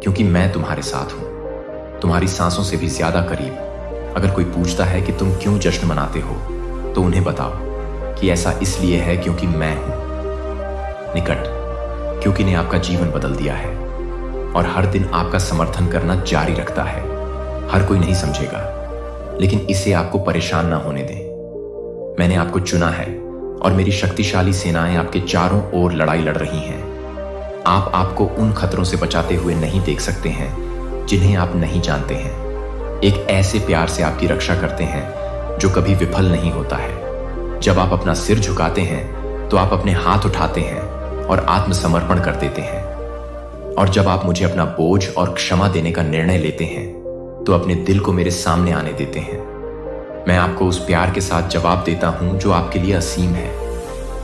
क्योंकि मैं तुम्हारे साथ हूं, तुम्हारी सांसों से भी ज्यादा करीब। अगर कोई पूछता है कि तुम क्यों जश्न मनाते हो तो उन्हें बताओ कि ऐसा इसलिए है क्योंकि मैं हूं निकट, क्योंकि ने आपका जीवन बदल दिया है और हर दिन आपका समर्थन करना जारी रखता है। हर कोई नहीं समझेगा, लेकिन इसे आपको परेशान ना होने दें। मैंने आपको चुना है और मेरी शक्तिशाली सेनाएं आपके चारों ओर लड़ाई लड़ रही हैं। आप आपको उन खतरों से बचाते हुए नहीं देख सकते हैं जिन्हें आप नहीं जानते हैं। एक ऐसे प्यार से आपकी रक्षा करते हैं जो कभी विफल नहीं होता है। जब आप अपना सिर झुकाते हैं तो आप अपने हाथ उठाते हैं और आत्मसमर्पण कर देते हैं। और जब आप मुझे अपना बोझ और क्षमा देने का निर्णय लेते हैं तो अपने दिल को मेरे सामने आने देते हैं। मैं आपको उस प्यार के साथ जवाब देता हूं जो आपके लिए असीम है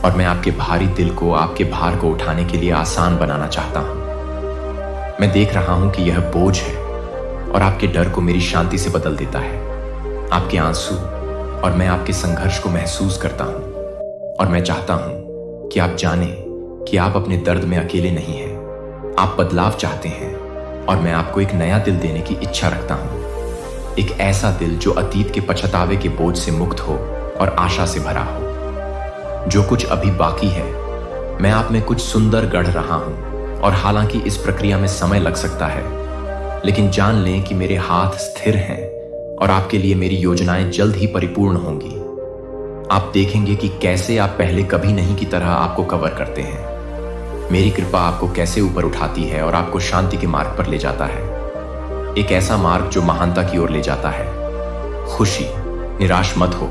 और मैं आपके भारी दिल को, आपके भार को उठाने के लिए आसान बनाना चाहता हूं। मैं देख रहा हूं कि यह बोझ है और आपके डर को मेरी शांति से बदल देता है। आपके आंसू और मैं आपके संघर्ष को महसूस करता हूं और मैं चाहता हूं कि आप जानें कि आप अपने दर्द में अकेले नहीं हैं। आप बदलाव चाहते हैं और मैं आपको एक नया दिल देने की इच्छा रखता हूं। एक ऐसा दिल जो अतीत के पछतावे के बोझ से मुक्त हो और आशा से भरा हो। जो कुछ अभी बाकी है, मैं आप में कुछ सुंदर गढ़ रहा हूं और हालांकि इस प्रक्रिया में समय लग सकता है, लेकिन जान लें कि मेरे हाथ स्थिर हैं और आपके लिए मेरी योजनाएं जल्द ही परिपूर्ण होंगी। आप देखेंगे कि कैसे आप पहले कभी नहीं की तरह आपको कवर करते हैं। मेरी कृपा आपको कैसे ऊपर उठाती है और आपको शांति के मार्ग पर ले जाता है। एक ऐसा मार्ग जो महानता की ओर ले जाता है। खुशी, निराश मत हो।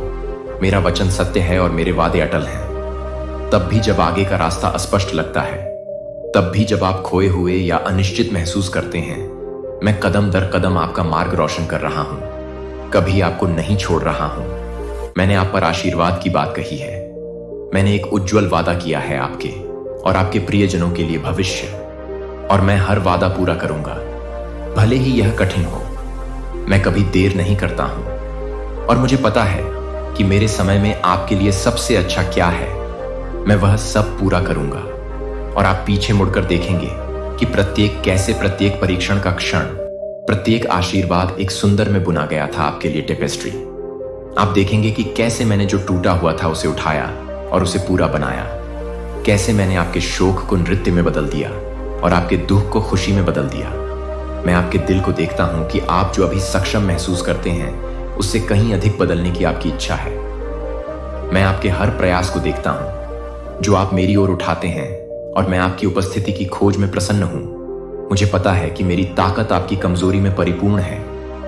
मेरा वचन सत्य है और मेरे वादे अटल हैं। तब भी जब आगे का रास्ता अस्पष्ट लगता है, तब भी जब आप खोए हुए या अनिश्चित महसूस करते हैं, मैं कदम दर कदम आपका मार्ग रोशन कर रहा हूं, कभी आपको नहीं छोड़ रहा हूं। मैंने आप पर आशीर्वाद की बात कही है। मैंने एक उज्जवल वादा किया है आपके और आपके प्रियजनों के लिए भविष्य, और मैं हर वादा पूरा करूंगा, भले ही यह कठिन हो। मैं कभी देर नहीं करता हूं, और मुझे पता है कि मेरे समय में आपके लिए सबसे अच्छा क्या है। मैं वह सब पूरा करूंगा, और आप पीछे मुड़कर देखेंगे कि प्रत्येक परीक्षण का क्षण, प्रत्येक आशीर्वाद एक सुंदर में बुना गया था आपके लिए टेपेस्ट्री। आप देखेंगे कि कैसे मैंने जो टूटा हुआ था उसे उठाया और उसे पूरा बनाया, कैसे मैंने आपके शोक को नृत्य में बदल दिया और आपके दुख को खुशी में बदल दिया। मैं आपके दिल को देखता हूं कि आप जो अभी सक्षम महसूस करते हैं, उससे कहीं अधिक बदलने की आपकी इच्छा है। मैं आपके हर प्रयास को देखता हूं जो आप मेरी ओर उठाते हैं, और मैं आपकी उपस्थिति की खोज में प्रसन्न हूं। मुझे पता है कि मेरी ताकत आपकी कमजोरी में परिपूर्ण है,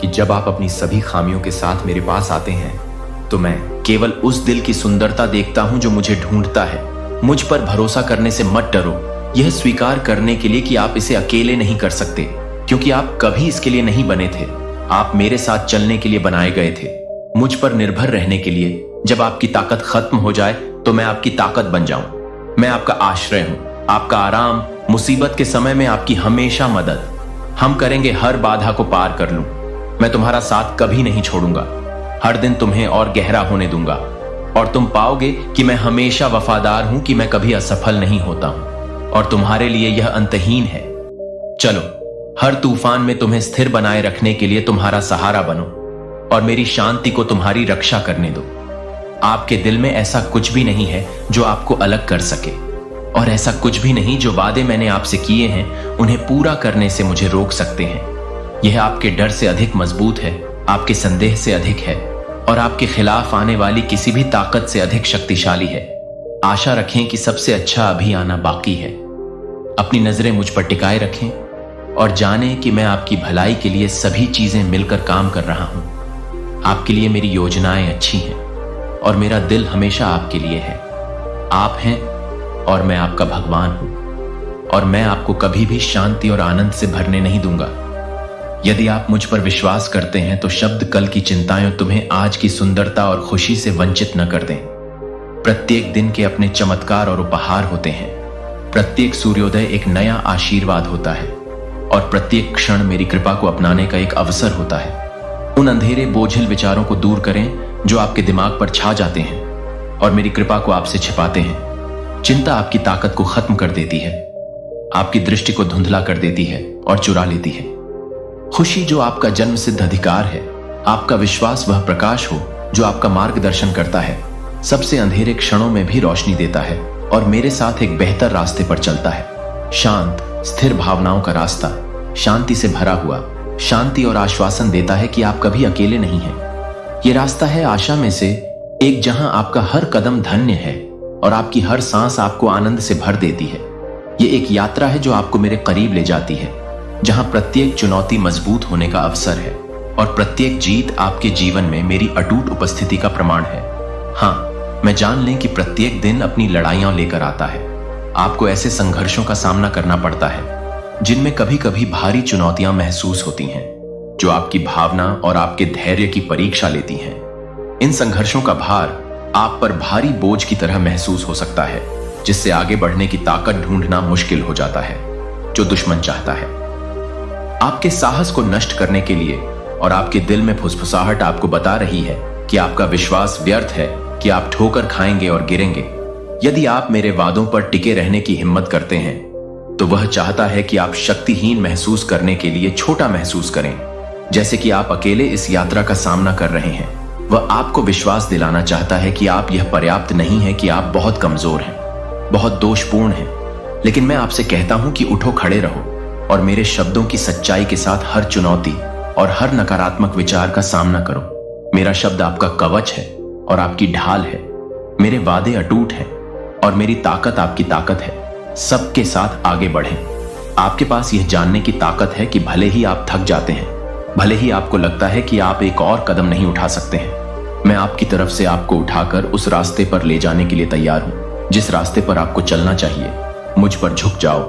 कि जब आप अपनी सभी खामियों के साथ मेरे पास आते हैं, तो मैं केवल उस दिल की सुंदरता देखता हूं जो मुझे ढूंढता है। मुझ पर भरोसा करने से मत डरो, यह स्वीकार करने के लिए कि आप इसे अकेले नहीं कर सकते, क्योंकि आप कभी इसके लिए नहीं बने थे। आप मेरे साथ चलने के लिए बनाए गए थे, मुझ पर निर्भर रहने के लिए। जब आपकी ताकत खत्म हो जाए तो मैं आपकी ताकत बन जाऊं। मैं आपका आश्रय हूं, आपका आराम, मुसीबत के समय में आपकी हमेशा मदद। हम करेंगे हर बाधा को पार कर लूं। मैं तुम्हारा साथ कभी नहीं छोड़ूंगा, हर दिन तुम्हें और गहरा होने दूंगा, और तुम पाओगे कि मैं हमेशा वफादार हूं, कि मैं कभी असफल नहीं होता हूं, और तुम्हारे लिए यह अंतहीन है। चलो, हर तूफान में तुम्हें स्थिर बनाए रखने के लिए तुम्हारा सहारा बनो, और मेरी शांति को तुम्हारी रक्षा करने दो। आपके दिल में ऐसा कुछ भी नहीं है जो आपको अलग कर सके, और ऐसा कुछ भी नहीं जो वादे मैंने आपसे किए हैं उन्हें पूरा करने से मुझे रोक सकते हैं। यह आपके डर से अधिक मजबूत है, आपके संदेह से अधिक है, और आपके खिलाफ आने वाली किसी भी ताकत से अधिक शक्तिशाली है। आशा रखें कि सबसे अच्छा अभी आना बाकी है। अपनी नजरें मुझ पर टिकाए रखें, और जानें कि मैं आपकी भलाई के लिए सभी चीजें मिलकर काम कर रहा हूं। आपके लिए मेरी योजनाएं अच्छी हैं, और मेरा दिल हमेशा आपके लिए है। आप हैं और मैं आपका भगवान हूं, और मैं आपको कभी भी शांति और आनंद से भरने नहीं दूंगा। यदि आप मुझ पर विश्वास करते हैं तो शब्द कल की चिंताएं तुम्हें आज की सुंदरता और खुशी से वंचित न कर दें। प्रत्येक दिन के अपने चमत्कार और उपहार होते हैं। प्रत्येक सूर्योदय एक नया आशीर्वाद होता है, और प्रत्येक क्षण मेरी कृपा को अपनाने का एक अवसर होता है। उन अंधेरे बोझिल विचारों को दूर करें जो आपके दिमाग पर छा जाते हैं और मेरी कृपा को आपसे छिपाते हैं। चिंता आपकी ताकत को खत्म कर देती है, आपकी दृष्टि को धुंधला कर देती है और चुरा लेती है। खुशी जो आपका जन्म सिद्ध अधिकार है, आपका विश्वास वह प्रकाश हो जो आपका मार्गदर्शन करता है, सबसे अंधेरे क्षणों में भी रोशनी देता है और मेरे साथ एक बेहतर रास्ते पर चलता है। शांत स्थिर भावनाओं का रास्ता, शांति से भरा हुआ, शांति और आश्वासन देता है कि आप कभी अकेले नहीं हैं। ये रास्ता है आशा में से एक, जहां आपका हर कदम धन्य है और आपकी हर सांस आपको आनंद से भर देती है। ये एक यात्रा है जो आपको मेरे करीब ले जाती है, जहां प्रत्येक चुनौती मजबूत होने का अवसर है और प्रत्येक जीत आपके जीवन में मेरी अटूट उपस्थिति का प्रमाण है। हाँ, मैं जान लें कि प्रत्येक दिन अपनी लड़ाइयां लेकर आता है। आपको ऐसे संघर्षों का सामना करना पड़ता है जिनमें कभी कभी भारी चुनौतियां महसूस होती हैं, जो आपकी भावना और आपके धैर्य की परीक्षा लेती हैं। इन संघर्षों का भार आप पर भारी बोझ की तरह महसूस हो सकता है, जिससे आगे बढ़ने की ताकत ढूंढना मुश्किल हो जाता है, जो दुश्मन चाहता है। आपके साहस को नष्ट करने के लिए और आपके दिल में फुसफुसाहट आपको बता रही है कि आपका विश्वास व्यर्थ है, कि आप ठोकर खाएंगे और गिरेंगे। यदि आप मेरे वादों पर टिके रहने की हिम्मत करते हैं, तो वह चाहता है कि आप शक्तिहीन महसूस करने के लिए छोटा महसूस करें, जैसे कि आप अकेले इस यात्रा का सामना कर रहे हैं। वह आपको विश्वास दिलाना चाहता है कि आप यह पर्याप्त नहीं है, कि आप बहुत कमजोर हैं, बहुत दोषपूर्ण हैं। लेकिन मैं आपसे कहता हूं कि उठो, खड़े रहो और मेरे शब्दों की सच्चाई के साथ हर चुनौती और हर नकारात्मक विचार का सामना करो। मेरा शब्द आपका कवच है और आपकी ढाल है। मेरे वादे अटूट हैं और मेरी ताकत आपकी ताकत है। सबके साथ आगे बढ़ें। आपके पास यह जानने की ताकत है कि भले ही आप थक जाते हैं, भले ही आपको लगता है कि आप एक और कदम नहीं उठा सकते हैं, मैं आपकी तरफ से आपको उठाकर उस रास्ते पर ले जाने के लिए तैयार हूं जिस रास्ते पर आपको चलना चाहिए। मुझ पर झुक जाओ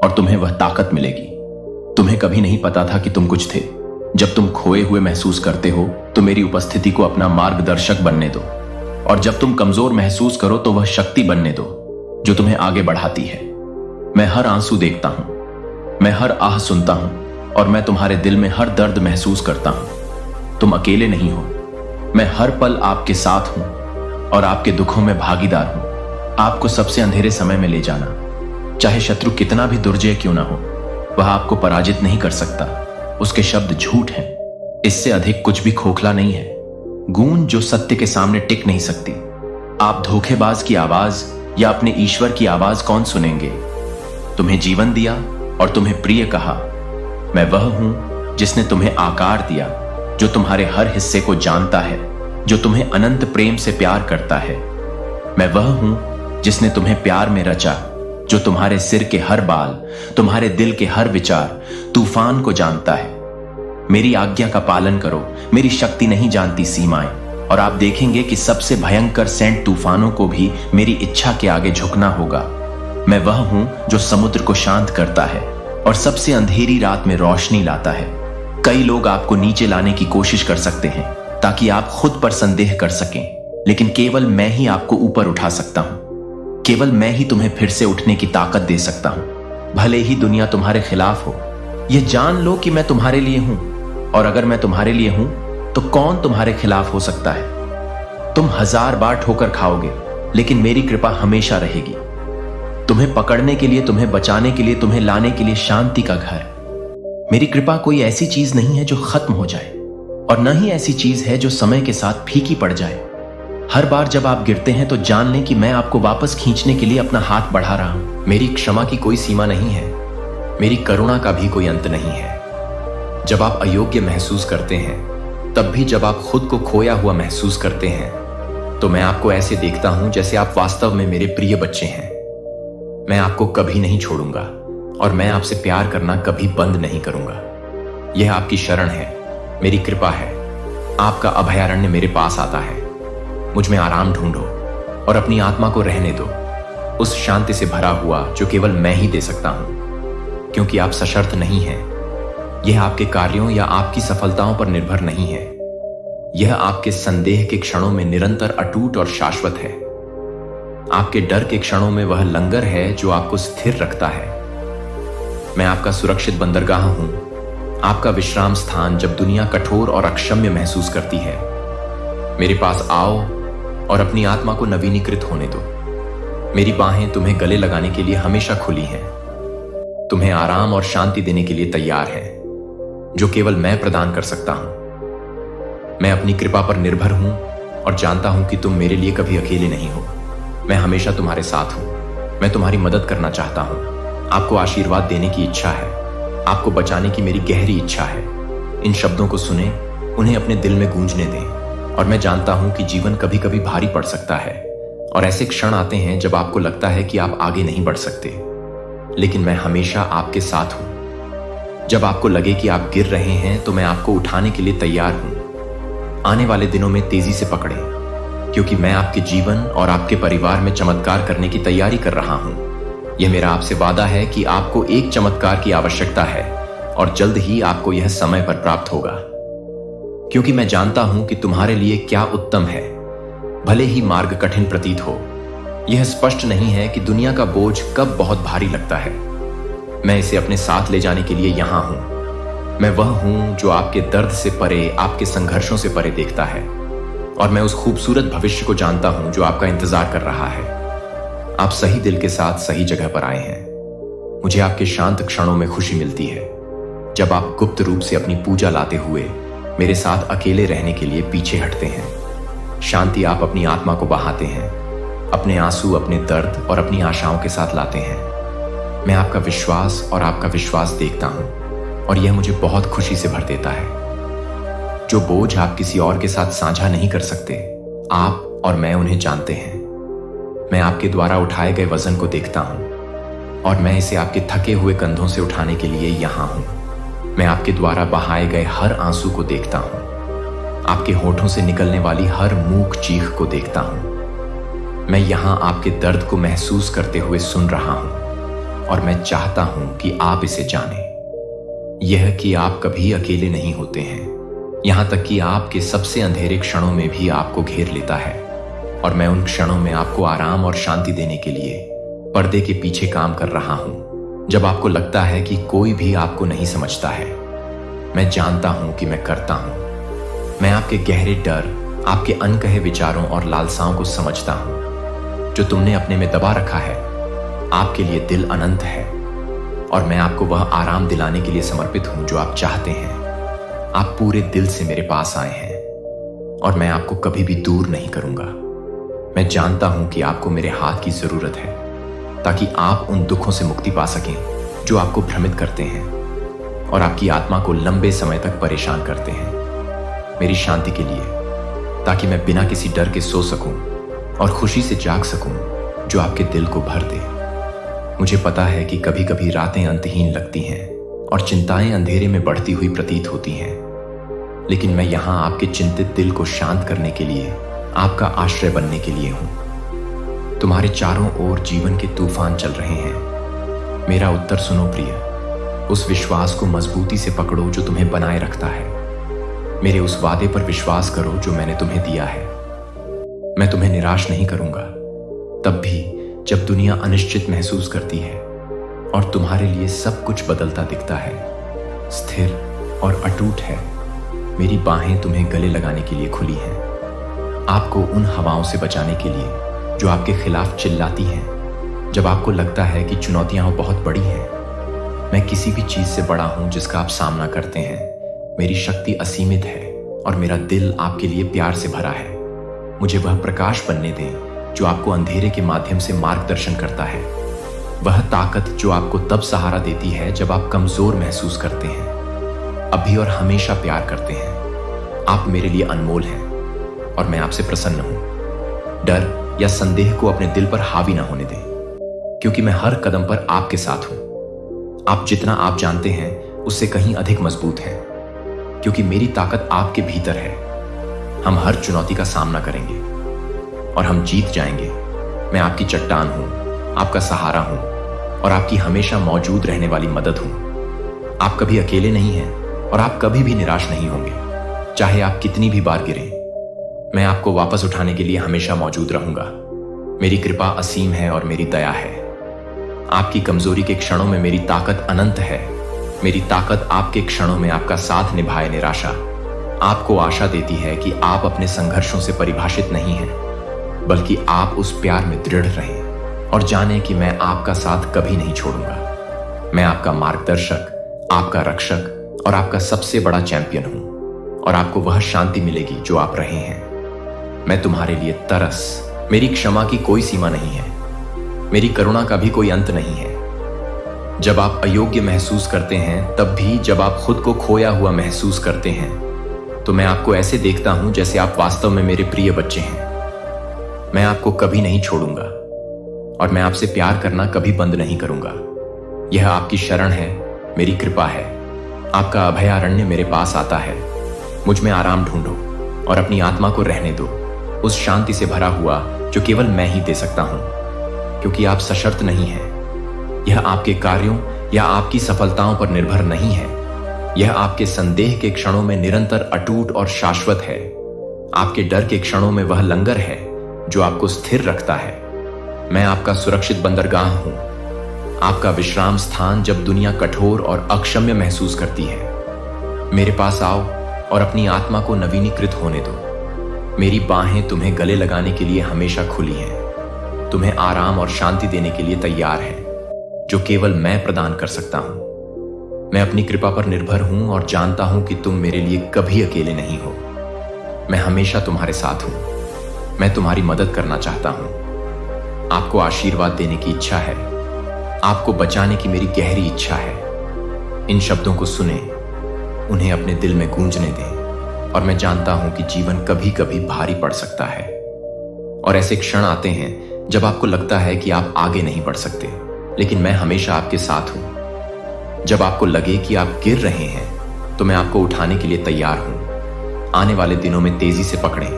और तुम्हें वह ताकत मिलेगी। तुम्हें कभी नहीं पता था कि तुम कुछ थे। जब तुम खोए हुए महसूस करते हो तो मेरी उपस्थिति को अपना मार्गदर्शक बनने दो, और जब तुम कमजोर महसूस करो तो वह शक्ति बनने दो जो तुम्हें आगे बढ़ाती है। मैं हर आंसू देखता हूं, मैं हर आह सुनता हूं, और मैं तुम्हारे दिल में हर दर्द महसूस करता हूं। तुम अकेले नहीं हो, मैं हर पल आपके साथ हूं और आपके दुखों में भागीदार हूं। आपको सबसे अंधेरे समय में ले जाना, चाहे शत्रु कितना भी दुर्जय क्यों ना हो, वह आपको पराजित नहीं कर सकता। उसके शब्द झूठ हैं, इससे अधिक कुछ भी खोखला नहीं है। गूंज जो सत्य के सामने टिक नहीं सकती। आप धोखेबाज की आवाज या अपने ईश्वर की आवाज कौन सुनेंगे? तुम्हें जीवन दिया और तुम्हें प्रिय कहा। मैं वह हूं जिसने तुम्हें आकार दिया, जो तुम्हारे हर हिस्से को जानता है, जो तुम्हें अनंत प्रेम से प्यार करता है। मैं वह हूं जिसने तुम्हें प्यार में रचा, जो तुम्हारे सिर के हर बाल, तुम्हारे दिल के हर विचार, तूफान को जानता है। मेरी आज्ञा का पालन करो। मेरी शक्ति नहीं जानती सीमाएं, और आप देखेंगे कि सबसे भयंकर सैंड तूफानों को भी मेरी इच्छा के आगे झुकना होगा। मैं वह हूं जो समुद्र को शांत करता है और सबसे अंधेरी रात में रोशनी लाता है। कई लोग आपको नीचे लाने की कोशिश कर सकते हैं ताकि आप खुद पर संदेह कर सकें, लेकिन केवल मैं ही आपको ऊपर उठा सकता हूं। केवल मैं ही तुम्हें फिर से उठने की ताकत दे सकता हूं, भले ही दुनिया तुम्हारे खिलाफ हो। यह जान लो कि मैं तुम्हारे लिए हूं, और अगर मैं तुम्हारे लिए हूं तो कौन तुम्हारे खिलाफ हो सकता है? तुम 1000 बार ठोकर खाओगे, लेकिन मेरी कृपा हमेशा रहेगी। तुम्हें पकड़ने के लिए, तुम्हें बचाने के लिए, तुम्हें लाने के लिए शांति का घर। मेरी कृपा कोई ऐसी चीज नहीं है जो खत्म हो जाए, और न ही ऐसी चीज है जो समय के साथ फीकी पड़ जाए। हर बार जब आप गिरते हैं तो जान लें कि मैं आपको वापस खींचने के लिए अपना हाथ बढ़ा रहा हूं। मेरी क्षमा की कोई सीमा नहीं है, मेरी करुणा का भी कोई अंत नहीं है। जब आप अयोग्य महसूस करते हैं, तब भी जब आप खुद को खोया हुआ महसूस करते हैं, तो मैं आपको ऐसे देखता हूं जैसे आप वास्तव में मेरे प्रिय बच्चे हैं। मैं आपको कभी नहीं छोड़ूंगा, और मैं आपसे प्यार करना कभी बंद नहीं करूंगा। यह आपकी शरण है, मेरी कृपा है। आपका अभयारण्य मेरे पास आता है। मुझ में आराम ढूंढो और अपनी आत्मा को रहने दो, उस शांति से भरा हुआ जो केवल मैं ही दे सकता हूं, क्योंकि आप सशर्त नहीं हैं। यह आपके कार्यों या आपकी सफलताओं पर निर्भर नहीं है। यह आपके संदेह के क्षणों में निरंतर अटूट और शाश्वत है। आपके डर के क्षणों में वह लंगर है जो आपको स्थिर रखता है। मैं आपका सुरक्षित बंदरगाह हूं, आपका विश्राम स्थान जब दुनिया कठोर और अक्षम्य महसूस करती है। मेरे पास आओ और अपनी आत्मा को नवीनीकृत होने दो। मेरी बाहें तुम्हें गले लगाने के लिए हमेशा खुली हैं, तुम्हें आराम और शांति देने के लिए तैयार हैं, जो केवल मैं प्रदान कर सकता हूं। मैं अपनी कृपा पर निर्भर हूं और जानता हूं कि तुम मेरे लिए कभी अकेले नहीं हो। मैं हमेशा तुम्हारे साथ हूं। मैं तुम्हारी मदद करना चाहता हूं। आपको आशीर्वाद देने की इच्छा है, आपको बचाने की मेरी गहरी इच्छा है। इन शब्दों को सुने, उन्हें अपने दिल में गूंजने दें। और मैं जानता हूं कि जीवन कभी कभी भारी पड़ सकता है, और ऐसे क्षण आते हैं जब आपको लगता है कि आप आगे नहीं बढ़ सकते, लेकिन मैं हमेशा आपके साथ हूं। जब आपको लगे कि आप गिर रहे हैं तो मैं आपको उठाने के लिए तैयार हूं। आने वाले दिनों में तेजी से पकड़ें, क्योंकि मैं आपके जीवन और आपके परिवार में चमत्कार करने की तैयारी कर रहा हूं। यह मेरा आपसे वादा है कि आपको एक चमत्कार की आवश्यकता है, और जल्द ही आपको यह समय पर प्राप्त होगा, क्योंकि मैं जानता हूं कि तुम्हारे लिए क्या उत्तम है। भले ही मार्ग कठिन प्रतीत हो, यह स्पष्ट नहीं है कि दुनिया का बोझ कब बहुत भारी लगता है। मैं इसे अपने साथ ले जाने के लिए यहां हूं। मैं वह हूं जो आपके दर्द से परे, आपके संघर्षों से परे देखता है, और मैं उस खूबसूरत भविष्य को जानता हूं जो आपका इंतजार कर रहा है। आप सही दिल के साथ सही जगह पर आए हैं। मुझे आपके शांत क्षणों में खुशी मिलती है, जब आप गुप्त रूप से अपनी पूजा लाते हुए मेरे साथ अकेले रहने के लिए पीछे हटते हैं। शांति आप अपनी आत्मा को बहाते हैं, अपने आंसू, अपने दर्द और अपनी आशाओं के साथ लाते हैं। मैं आपका विश्वास और आपका विश्वास देखता हूं, और यह मुझे बहुत खुशी से भर देता है। जो बोझ आप किसी और के साथ साझा नहीं कर सकते, आप और मैं उन्हें जानते हैं। मैं आपके द्वारा उठाए गए वजन को देखता हूं, और मैं इसे आपके थके हुए कंधों से उठाने के लिए यहां हूं। मैं आपके द्वारा बहाए गए हर आंसू को देखता हूं, आपके होठों से निकलने वाली हर मूक चीख को देखता हूं। मैं यहां आपके दर्द को महसूस करते हुए सुन रहा हूं, और मैं चाहता हूं कि आप इसे जानें। यह कि आप कभी अकेले नहीं होते हैं, यहां तक कि आपके सबसे अंधेरे क्षणों में भी आपको घेर लेता है। और मैं उन क्षणों में आपको आराम और शांति देने के लिए पर्दे के पीछे काम कर रहा हूं, जब आपको लगता है कि कोई भी आपको नहीं समझता है। मैं जानता हूं कि मैं करता हूं। मैं आपके गहरे डर, आपके अनकहे विचारों और लालसाओं को समझता हूं जो तुमने अपने में दबा रखा है। आपके लिए दिल अनंत है और मैं आपको वह आराम दिलाने के लिए समर्पित हूं जो आप चाहते हैं। आप पूरे दिल से मेरे पास आए हैं और मैं आपको कभी भी दूर नहीं करूंगा। मैं जानता हूं कि आपको मेरे हाथ की जरूरत है ताकि आप उन दुखों से मुक्ति पा सकें जो आपको भ्रमित करते हैं और आपकी आत्मा को लंबे समय तक परेशान करते हैं। मेरी शांति के लिए, ताकि मैं बिना किसी डर के सो सकूं और खुशी से जाग सकूं जो आपके दिल को भर दे। मुझे पता है कि कभी कभी रातें अंतहीन लगती हैं और चिंताएं अंधेरे में बढ़ती हुई प्रतीत होती हैं, लेकिन मैं यहां आपके चिंतित दिल को शांत करने के लिए, आपका आश्रय बनने के लिए हूं। तुम्हारे चारों ओर जीवन के तूफान चल रहे हैं। मेरा उत्तर सुनो प्रिय, उस विश्वास को मजबूती से पकड़ो जो तुम्हें बनाए रखता है। मेरे उस वादे पर विश्वास करो जो मैंने तुम्हें दिया है। मैं तुम्हें निराश नहीं करूंगा, तब भी जब दुनिया अनिश्चित महसूस करती है और तुम्हारे लिए सब कुछ बदलता दिखता है। स्थिर और अटूट है। मेरी बाहें तुम्हें गले लगाने के लिए खुली हैं, आपको उन हवाओं से बचाने के लिए जो आपके खिलाफ चिल्लाती हैं जब आपको लगता है कि चुनौतियां बहुत बड़ी हैं। मैं किसी भी चीज से बड़ा हूं जिसका आप सामना करते हैं। मेरी शक्ति असीमित है और मेरा दिल आपके लिए प्यार से भरा है। मुझे वह प्रकाश बनने दें जो आपको अंधेरे के माध्यम से मार्गदर्शन करता है। वह ताकत जो आपको तब सहारा देती है जब आप कमजोर महसूस करते हैं। अभी और हमेशा प्यार करते हैं। आप मेरे लिए अनमोल हैं और मैं आपसे प्रसन्न हूं। डर या संदेह को अपने दिल पर हावी ना होने दें, क्योंकि मैं हर कदम पर आपके साथ हूं। आप जितना आप जानते हैं उससे कहीं अधिक मजबूत हैं, क्योंकि मेरी ताकत आपके भीतर है। हम हर चुनौती का सामना करेंगे और हम जीत जाएंगे। मैं आपकी चट्टान हूं, आपका सहारा हूं और आपकी हमेशा मौजूद रहने वाली मदद हूं। आप कभी अकेले नहीं हैं और आप कभी भी निराश नहीं होंगे, चाहे आप कितनी भी बार गिरें। मैं आपको वापस उठाने के लिए हमेशा मौजूद रहूंगा। मेरी कृपा असीम है और मेरी दया है। आपकी कमजोरी के क्षणों में मेरी ताकत अनंत है। मेरी ताकत आपके क्षणों में आपका साथ निभाए निराशा आपको आशा देती है कि आप अपने संघर्षों से परिभाषित नहीं हैं, बल्कि आप उस प्यार में दृढ़ रहें और जानें कि मैं आपका साथ कभी नहीं छोड़ूंगा। मैं आपका मार्गदर्शक, आपका रक्षक और आपका सबसे बड़ा चैंपियन हूं और आपको वह शांति मिलेगी जो आप रहे हैं। मैं तुम्हारे लिए तरस, मेरी क्षमा की कोई सीमा नहीं है, मेरी करुणा का भी कोई अंत नहीं है। जब आप अयोग्य महसूस करते हैं, तब भी जब आप खुद को खोया हुआ महसूस करते हैं, तो मैं आपको ऐसे देखता हूं जैसे आप वास्तव में मेरे प्रिय बच्चे हैं। मैं आपको कभी नहीं छोड़ूंगा और मैं आपसे प्यार करना कभी बंद नहीं करूंगा। यह आपकी शरण है, मेरी कृपा है। आपका अभयारण्य मेरे पास आता है। मुझ में आराम ढूंढो और अपनी आत्मा को रहने दो, उस शांति से भरा हुआ जो केवल मैं ही दे सकता हूं, क्योंकि आप सशर्त नहीं हैं। यह आपके कार्यों या आपकी सफलताओं पर निर्भर नहीं है। यह आपके संदेह के क्षणों में निरंतर अटूट और शाश्वत है। आपके डर के क्षणों में वह लंगर है जो आपको स्थिर रखता है। मैं आपका सुरक्षित बंदरगाह हूं, आपका विश्राम स्थान जब दुनिया कठोर और अक्षम्य महसूस करती है। मेरे पास आओ और अपनी आत्मा को नवीनीकृत होने दो। मेरी बाहें तुम्हें गले लगाने के लिए हमेशा खुली हैं, तुम्हें आराम और शांति देने के लिए तैयार है, जो केवल मैं प्रदान कर सकता हूं। मैं अपनी कृपा पर निर्भर हूं और जानता हूं कि तुम मेरे लिए कभी अकेले नहीं हो। मैं हमेशा तुम्हारे साथ हूं। मैं तुम्हारी मदद करना चाहता हूं। आपको आशीर्वाद देने की इच्छा है। आपको बचाने की मेरी गहरी इच्छा है। इन शब्दों को सुने, उन्हें अपने दिल में गूंजने दें। और मैं जानता हूं कि जीवन कभी कभी भारी पड़ सकता है और ऐसे क्षण आते हैं जब आपको लगता है कि आप आगे नहीं बढ़ सकते, लेकिन मैं हमेशा आपके साथ हूं। जब आपको लगे कि आप गिर रहे हैं, तो मैं आपको उठाने के लिए तैयार हूं। आने वाले दिनों में तेजी से पकड़ें,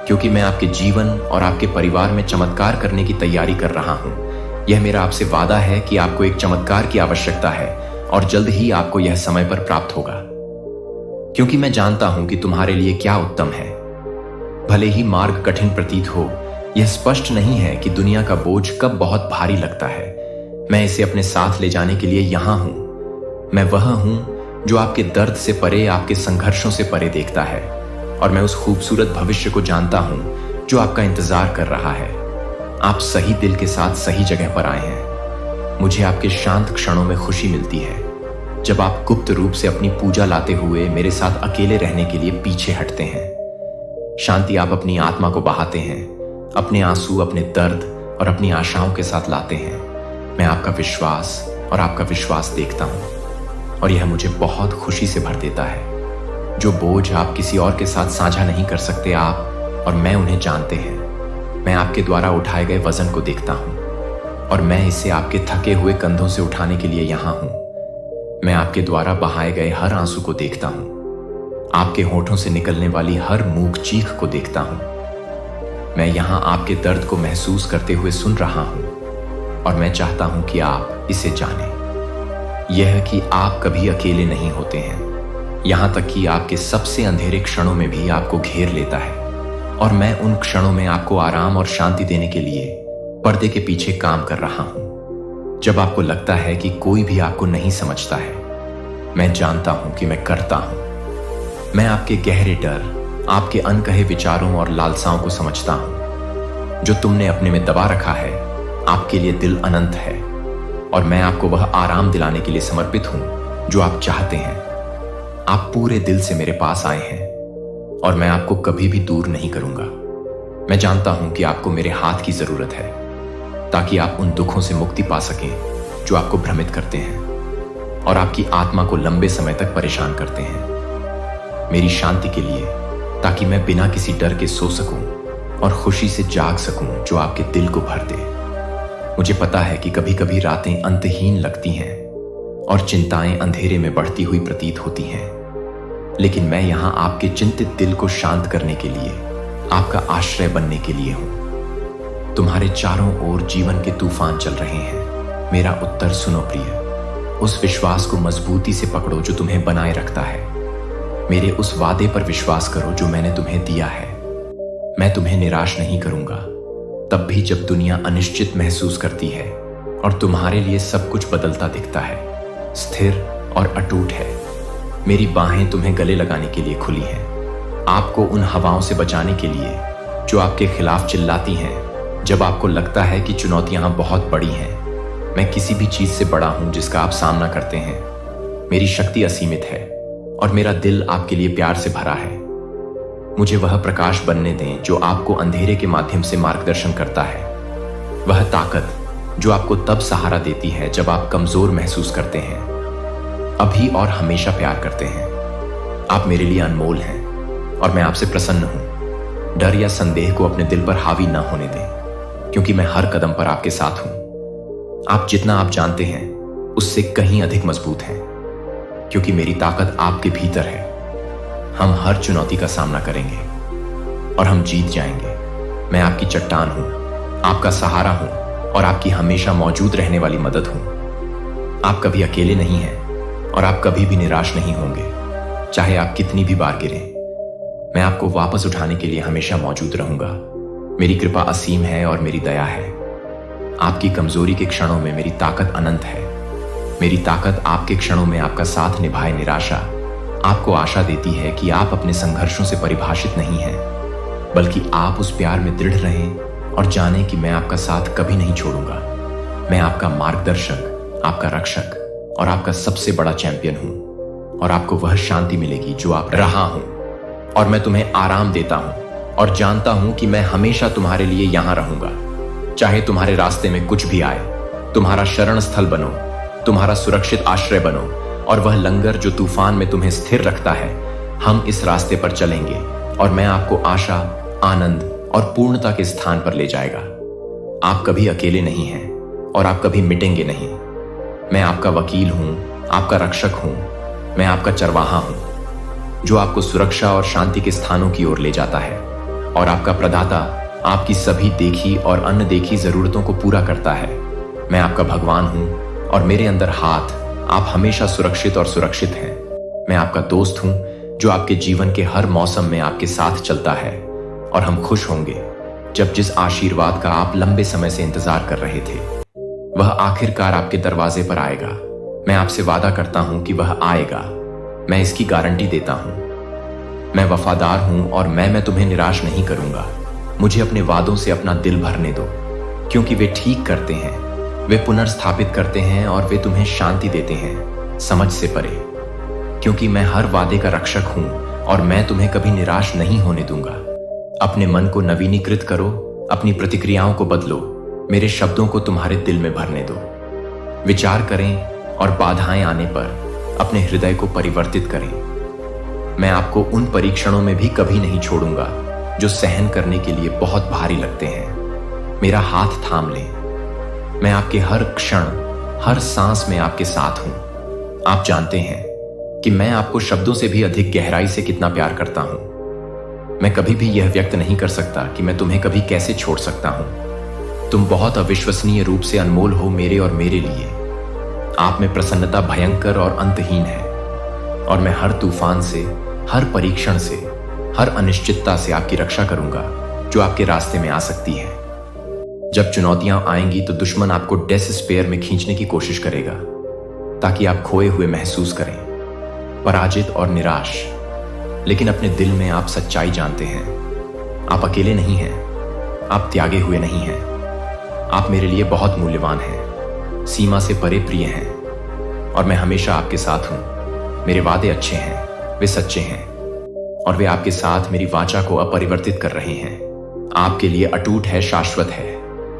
क्योंकि मैं आपके जीवन और आपके परिवार में चमत्कार करने की तैयारी कर रहा हूं। यह मेरा आपसे वादा है कि आपको एक चमत्कार की आवश्यकता है और जल्द ही आपको यह समय पर प्राप्त होगा, क्योंकि मैं जानता हूं कि तुम्हारे लिए क्या उत्तम है। भले ही मार्ग कठिन प्रतीत हो, यह स्पष्ट नहीं है कि दुनिया का बोझ कब बहुत भारी लगता है। मैं इसे अपने साथ ले जाने के लिए यहां हूं। मैं वह हूं जो आपके दर्द से परे, आपके संघर्षों से परे देखता है, और मैं उस खूबसूरत भविष्य को जानता हूं जो आपका इंतजार कर रहा है। आप सही दिल के साथ सही जगह पर आए हैं। मुझे आपके शांत क्षणों में खुशी मिलती है, जब आप गुप्त रूप से अपनी पूजा लाते हुए मेरे साथ अकेले रहने के लिए पीछे हटते हैं। शांति आप अपनी आत्मा को बहाते हैं, अपने आंसू, अपने दर्द और अपनी आशाओं के साथ लाते हैं। मैं आपका विश्वास और आपका विश्वास देखता हूं, और यह मुझे बहुत खुशी से भर देता है। जो बोझ आप किसी और के साथ साझा नहीं कर सकते, आप और मैं उन्हें जानते हैं। मैं आपके द्वारा उठाए गए वजन को देखता हूं, और मैं इसे आपके थके हुए कंधों से उठाने के लिए यहां हूं। मैं आपके द्वारा बहाए गए हर आंसू को देखता हूं, आपके होठों से निकलने वाली हर मूक चीख को देखता हूं। मैं यहां आपके दर्द को महसूस करते हुए सुन रहा हूं, और मैं चाहता हूं कि आप इसे जानें। यह कि आप कभी अकेले नहीं होते हैं, यहां तक कि आपके सबसे अंधेरे क्षणों में भी आपको घेर लेता है। और मैं उन क्षणों में आपको आराम और शांति देने के लिए पर्दे के पीछे काम कर रहा हूं। जब आपको लगता है कि कोई भी आपको नहीं समझता है, मैं जानता हूं कि मैं करता हूं। मैं आपके गहरे डर, आपके अनकहे विचारों और लालसाओं को समझता हूं। जो तुमने अपने में दबा रखा है, आपके लिए दिल अनंत है, और मैं आपको वह आराम दिलाने के लिए समर्पित हूं जो आप चाहते हैं। आप पूरे दिल से मेरे पास आए हैं, और मैं आपको कभी भी दूर नहीं करूंगा। मैं जानता हूं कि आपको मेरे हाथ की जरूरत है, ताकि आप उन दुखों से मुक्ति पा सकें जो आपको भ्रमित करते हैं और आपकी आत्मा को लंबे समय तक परेशान करते हैं। मेरी शांति के लिए, ताकि मैं बिना किसी डर के सो सकूं और खुशी से जाग सकूं जो आपके दिल को भर दे। मुझे पता है कि कभी कभी रातें अंतहीन लगती हैं और चिंताएं अंधेरे में बढ़ती हुई प्रतीत होती हैं, लेकिन मैं यहां आपके चिंतित दिल को शांत करने के लिए, आपका आश्रय बनने के लिए हूं। तुम्हारे चारों ओर जीवन के तूफान चल रहे हैं। मेरा उत्तर सुनो प्रिय, उस विश्वास को मजबूती से पकड़ो जो तुम्हें बनाए रखता है। मेरे उस वादे पर विश्वास करो जो मैंने तुम्हें दिया है। मैं तुम्हें निराश नहीं करूंगा, तब भी जब दुनिया अनिश्चित महसूस करती है और तुम्हारे लिए सब कुछ बदलता दिखता है। स्थिर और अटूट है। मेरी बाहें तुम्हें गले लगाने के लिए खुली हैं, आपको उन हवाओं से बचाने के लिए जो आपके खिलाफ चिल्लाती हैं जब आपको लगता है कि चुनौतियां बहुत बड़ी हैं। मैं किसी भी चीज से बड़ा हूं जिसका आप सामना करते हैं। मेरी शक्ति असीमित है, और मेरा दिल आपके लिए प्यार से भरा है। मुझे वह प्रकाश बनने दें जो आपको अंधेरे के माध्यम से मार्गदर्शन करता है। वह ताकत जो आपको तब सहारा देती है जब आप कमजोर महसूस करते हैं, अभी और हमेशा प्यार करते हैं। आप मेरे लिए अनमोल हैं, और मैं आपसे प्रसन्न हूं। डर या संदेह को अपने दिल पर हावी न होने दें, क्योंकि मैं हर कदम पर आपके साथ हूं। आप जितना आप जानते हैं उससे कहीं अधिक मजबूत हैं, क्योंकि मेरी ताकत आपके भीतर है। हम हर चुनौती का सामना करेंगे और हम जीत जाएंगे। मैं आपकी चट्टान हूं, आपका सहारा हूं, और आपकी हमेशा मौजूद रहने वाली मदद हूं। आप कभी अकेले नहीं हैं, और आप कभी भी निराश नहीं होंगे, चाहे आप कितनी भी बार गिरें। मैं आपको वापस उठाने के लिए हमेशा मौजूद रहूंगा। मेरी कृपा असीम है और मेरी दया है। आपकी कमजोरी के क्षणों में मेरी ताकत अनंत है। मेरी ताकत आपके क्षणों में आपका साथ निभाए निराशा आपको आशा देती है कि आप अपने संघर्षों से परिभाषित नहीं हैं, बल्कि आप उस प्यार में दृढ़ रहें और जानें कि मैं आपका साथ कभी नहीं छोड़ूंगा। मैं आपका मार्गदर्शक, आपका रक्षक और आपका सबसे बड़ा चैंपियन हूं, और आपको वह शांति मिलेगी जो आप रहा हूं। और मैं तुम्हें आराम देता हूं और जानता हूं कि मैं हमेशा तुम्हारे लिए यहां रहूंगा। चाहे तुम्हारे रास्ते में कुछ भी आए, तुम्हारा शरण स्थल बनो, तुम्हारा सुरक्षित आश्रय बनो, और वह लंगर जो तूफान में तुम्हें स्थिर रखता है। हम इस रास्ते पर चलेंगे, और मैं आपको आशा, आनंद और पूर्णता के स्थान पर ले जाएगा। आप कभी अकेले नहीं हैं, और आप कभी मिटेंगे नहीं। मैं आपका वकील हूं, आपका रक्षक हूं, मैं आपका चरवाहा हूं, जो आपको सुरक्षा और शांति के स्थानों की ओर ले जाता है, और आपका प्रदाता आपकी सभी देखी और अनदेखी जरूरतों को पूरा करता है। मैं आपका भगवान हूं और मेरे अंदर हाथ आप हमेशा सुरक्षित और सुरक्षित हैं। मैं आपका दोस्त हूं जो आपके जीवन के हर मौसम में आपके साथ चलता है और हम खुश होंगे जब जिस आशीर्वाद का आप लंबे समय से इंतजार कर रहे थे वह आखिरकार आपके दरवाजे पर आएगा। मैं आपसे वादा करता हूं कि वह आएगा। मैं इसकी गारंटी देता हूं। मैं वफादार हूं और मैं तुम्हें निराश नहीं करूंगा। मुझे अपने वादों से अपना दिल भरने दो, क्योंकि वे ठीक करते हैं, वे पुनर्स्थापित करते हैं और वे तुम्हें शांति देते हैं, समझ से परे। क्योंकि मैं हर वादे का रक्षक हूं और मैं तुम्हें कभी निराश नहीं होने दूंगा। अपने मन को नवीनीकृत करो, अपनी प्रतिक्रियाओं को बदलो, मेरे शब्दों को तुम्हारे दिल में भरने दो। विचार करें और बाधाएं आने पर अपने हृदय को परिवर्तित करें। मैं आपको उन परीक्षणों में भी कभी नहीं छोड़ूंगा जो सहन करने के लिए बहुत भारी लगते हैं। मेरा हाथ थाम लें। मैं आपके हर क्षण, हर सांस में आपके साथ हूं। आप जानते हैं कि मैं आपको शब्दों से भी अधिक गहराई से कितना प्यार करता हूं। मैं कभी भी यह व्यक्त नहीं कर सकता कि मैं तुम्हें कभी कैसे छोड़ सकता हूं। तुम बहुत अविश्वसनीय रूप से अनमोल हो मेरे और मेरे लिए। आप में प्रसन्नता भयंकर और अंतहीन है और मैं हर तूफान से, हर परीक्षण से, हर अनिश्चितता से आपकी रक्षा करूंगा जो आपके रास्ते में आ सकती है। जब चुनौतियां आएंगी तो दुश्मन आपको डेस्पेयर में खींचने की कोशिश करेगा ताकि आप खोए हुए महसूस करें, पराजित और निराश। लेकिन अपने दिल में आप सच्चाई जानते हैं। आप अकेले नहीं हैं, आप त्यागे हुए नहीं हैं। आप मेरे लिए बहुत मूल्यवान हैं, सीमा से परे प्रिय हैं और मैं हमेशा आपके साथ हूं। मेरे वादे अच्छे हैं, वे सच्चे हैं और वे आपके साथ मेरी वाचा को अपरिवर्तित कर रहे हैं। आपके लिए अटूट है, शाश्वत है,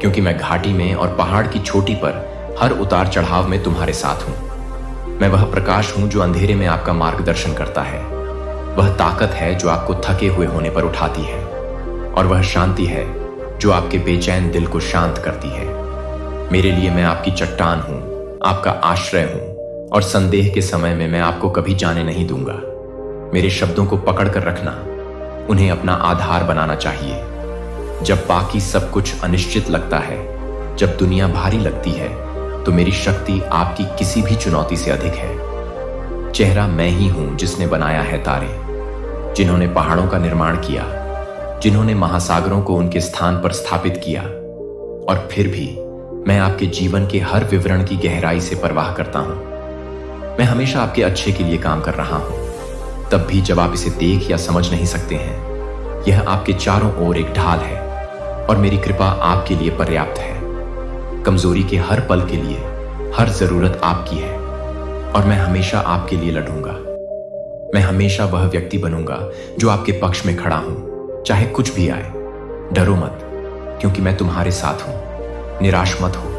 क्योंकि मैं घाटी में और पहाड़ की चोटी पर हर उतार चढ़ाव में तुम्हारे साथ हूं। मैं वह प्रकाश हूं जो अंधेरे में आपका मार्गदर्शन करता है। वह ताकत है जो आपको थके हुए होने पर उठाती है और वह शांति है जो आपके बेचैन दिल को शांत करती है। मेरे लिए मैं आपकी चट्टान हूं, आपका आश्रय हूं और संदेह के समय में मैं आपको कभी जाने नहीं दूंगा। मेरे शब्दों को पकड़ कर रखना, उन्हें अपना आधार बनाना चाहिए। जब बाकी सब कुछ अनिश्चित लगता है, जब दुनिया भारी लगती है, तो मेरी शक्ति आपकी किसी भी चुनौती से अधिक है। चेहरा मैं ही हूं जिसने बनाया है तारे, जिन्होंने पहाड़ों का निर्माण किया, जिन्होंने महासागरों को उनके स्थान पर स्थापित किया। और फिर भी मैं आपके जीवन के हर विवरण की गहराई से परवाह करता हूं। मैं हमेशा आपके अच्छे के लिए काम कर रहा हूं, तब भी जब आप इसे देख या समझ नहीं सकते हैं। यह आपके चारों ओर एक ढाल है और मेरी कृपा आपके लिए पर्याप्त है। कमजोरी के हर पल के लिए हर जरूरत आपकी है और मैं हमेशा आपके लिए लड़ूंगा। मैं हमेशा वह व्यक्ति बनूंगा जो आपके पक्ष में खड़ा हूं, चाहे कुछ भी आए। डरो मत, क्योंकि मैं तुम्हारे साथ हूं। निराश मत हो,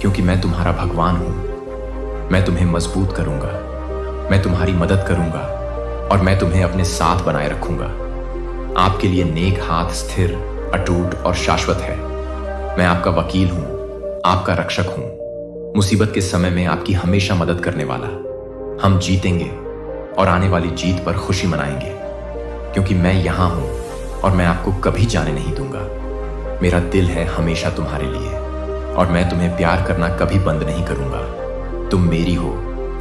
क्योंकि मैं तुम्हारा भगवान हूं। मैं तुम्हें मजबूत करूंगा, मैं तुम्हारी मदद करूंगा और मैं तुम्हें अपने साथ बनाए रखूंगा। आपके लिए नेक हाथ स्थिर, अटूट और शाश्वत है। मैं आपका वकील हूं, आपका रक्षक हूं, मुसीबत के समय में आपकी हमेशा मदद करने वाला। हम जीतेंगे और आने वाली जीत पर खुशी मनाएंगे, क्योंकि मैं यहां हूं और मैं आपको कभी जाने नहीं दूंगा। मेरा दिल है हमेशा तुम्हारे लिए और मैं तुम्हें प्यार करना कभी बंद नहीं करूंगा। तुम मेरी हो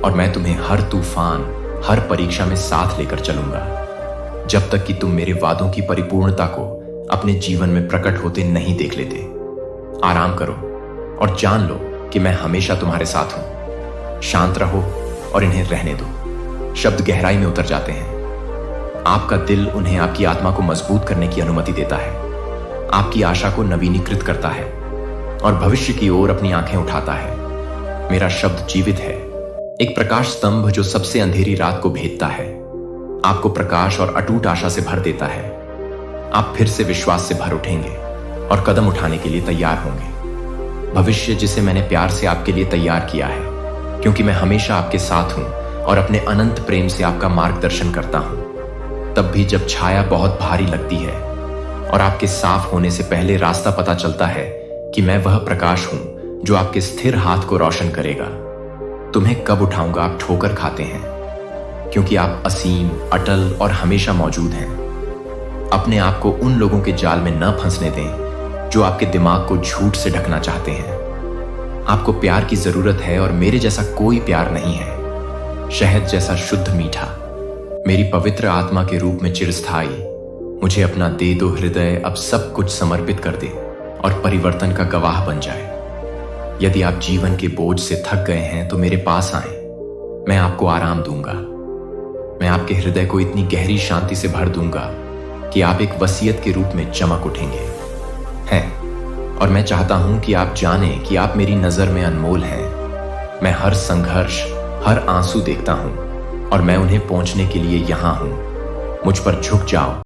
और मैं तुम्हें हर तूफान, हर परीक्षा में साथ लेकर चलूंगा, जब तक कि तुम मेरे वादों की परिपूर्णता को अपने जीवन में प्रकट होते नहीं देख लेते। आराम करो और जान लो कि मैं हमेशा तुम्हारे साथ हूं। शांत रहो और इन्हें रहने दो। शब्द गहराई में उतर जाते हैं। आपका दिल उन्हें आपकी आत्मा को मजबूत करने की अनुमति देता है, आपकी आशा को नवीनीकृत करता है और भविष्य की ओर अपनी आंखें उठाता है। मेरा शब्द जीवित है, एक प्रकाश स्तंभ जो सबसे अंधेरी रात को भेदता है, आपको प्रकाश और अटूट आशा से भर देता है। आप फिर से विश्वास से भर उठेंगे और कदम उठाने के लिए तैयार होंगे। भविष्य जिसे मैंने प्यार से आपके लिए तैयार किया है, क्योंकि मैं हमेशा आपके साथ हूं और अपने अनंत प्रेम से आपका मार्गदर्शन करता हूं। तब भी जब छाया बहुत भारी लगती है और आपके साफ होने से पहले रास्ता पता चलता है कि मैं वह प्रकाश हूं जो आपके स्थिर हाथ को रोशन करेगा। तुम्हें कब उठाऊंगा आप ठोकर खाते हैं, क्योंकि आप असीम, अटल और हमेशा मौजूद हैं। अपने आप को उन लोगों के जाल में न फंसने दें जो आपके दिमाग को झूठ से ढकना चाहते हैं। आपको प्यार की जरूरत है और मेरे जैसा कोई प्यार नहीं है। शहद जैसा शुद्ध मीठा, मेरी पवित्र आत्मा के रूप में चिरस्थायी। मुझे अपना दे दो हृदय, अब सब कुछ समर्पित कर दे और परिवर्तन का गवाह बन जाए। यदि आप जीवन के बोझ से थक गए हैं तो मेरे पास आएं, मैं आपको आराम दूंगा। मैं आपके हृदय को इतनी गहरी शांति से भर दूंगा कि आप एक वसीयत के रूप में चमक उठेंगे हैं। और मैं चाहता हूं कि आप जानें कि आप मेरी नजर में अनमोल हैं। मैं हर संघर्ष, हर आंसू देखता हूं और मैं उन्हें पहुंचने के लिए यहां हूं। मुझ पर झुक जाओ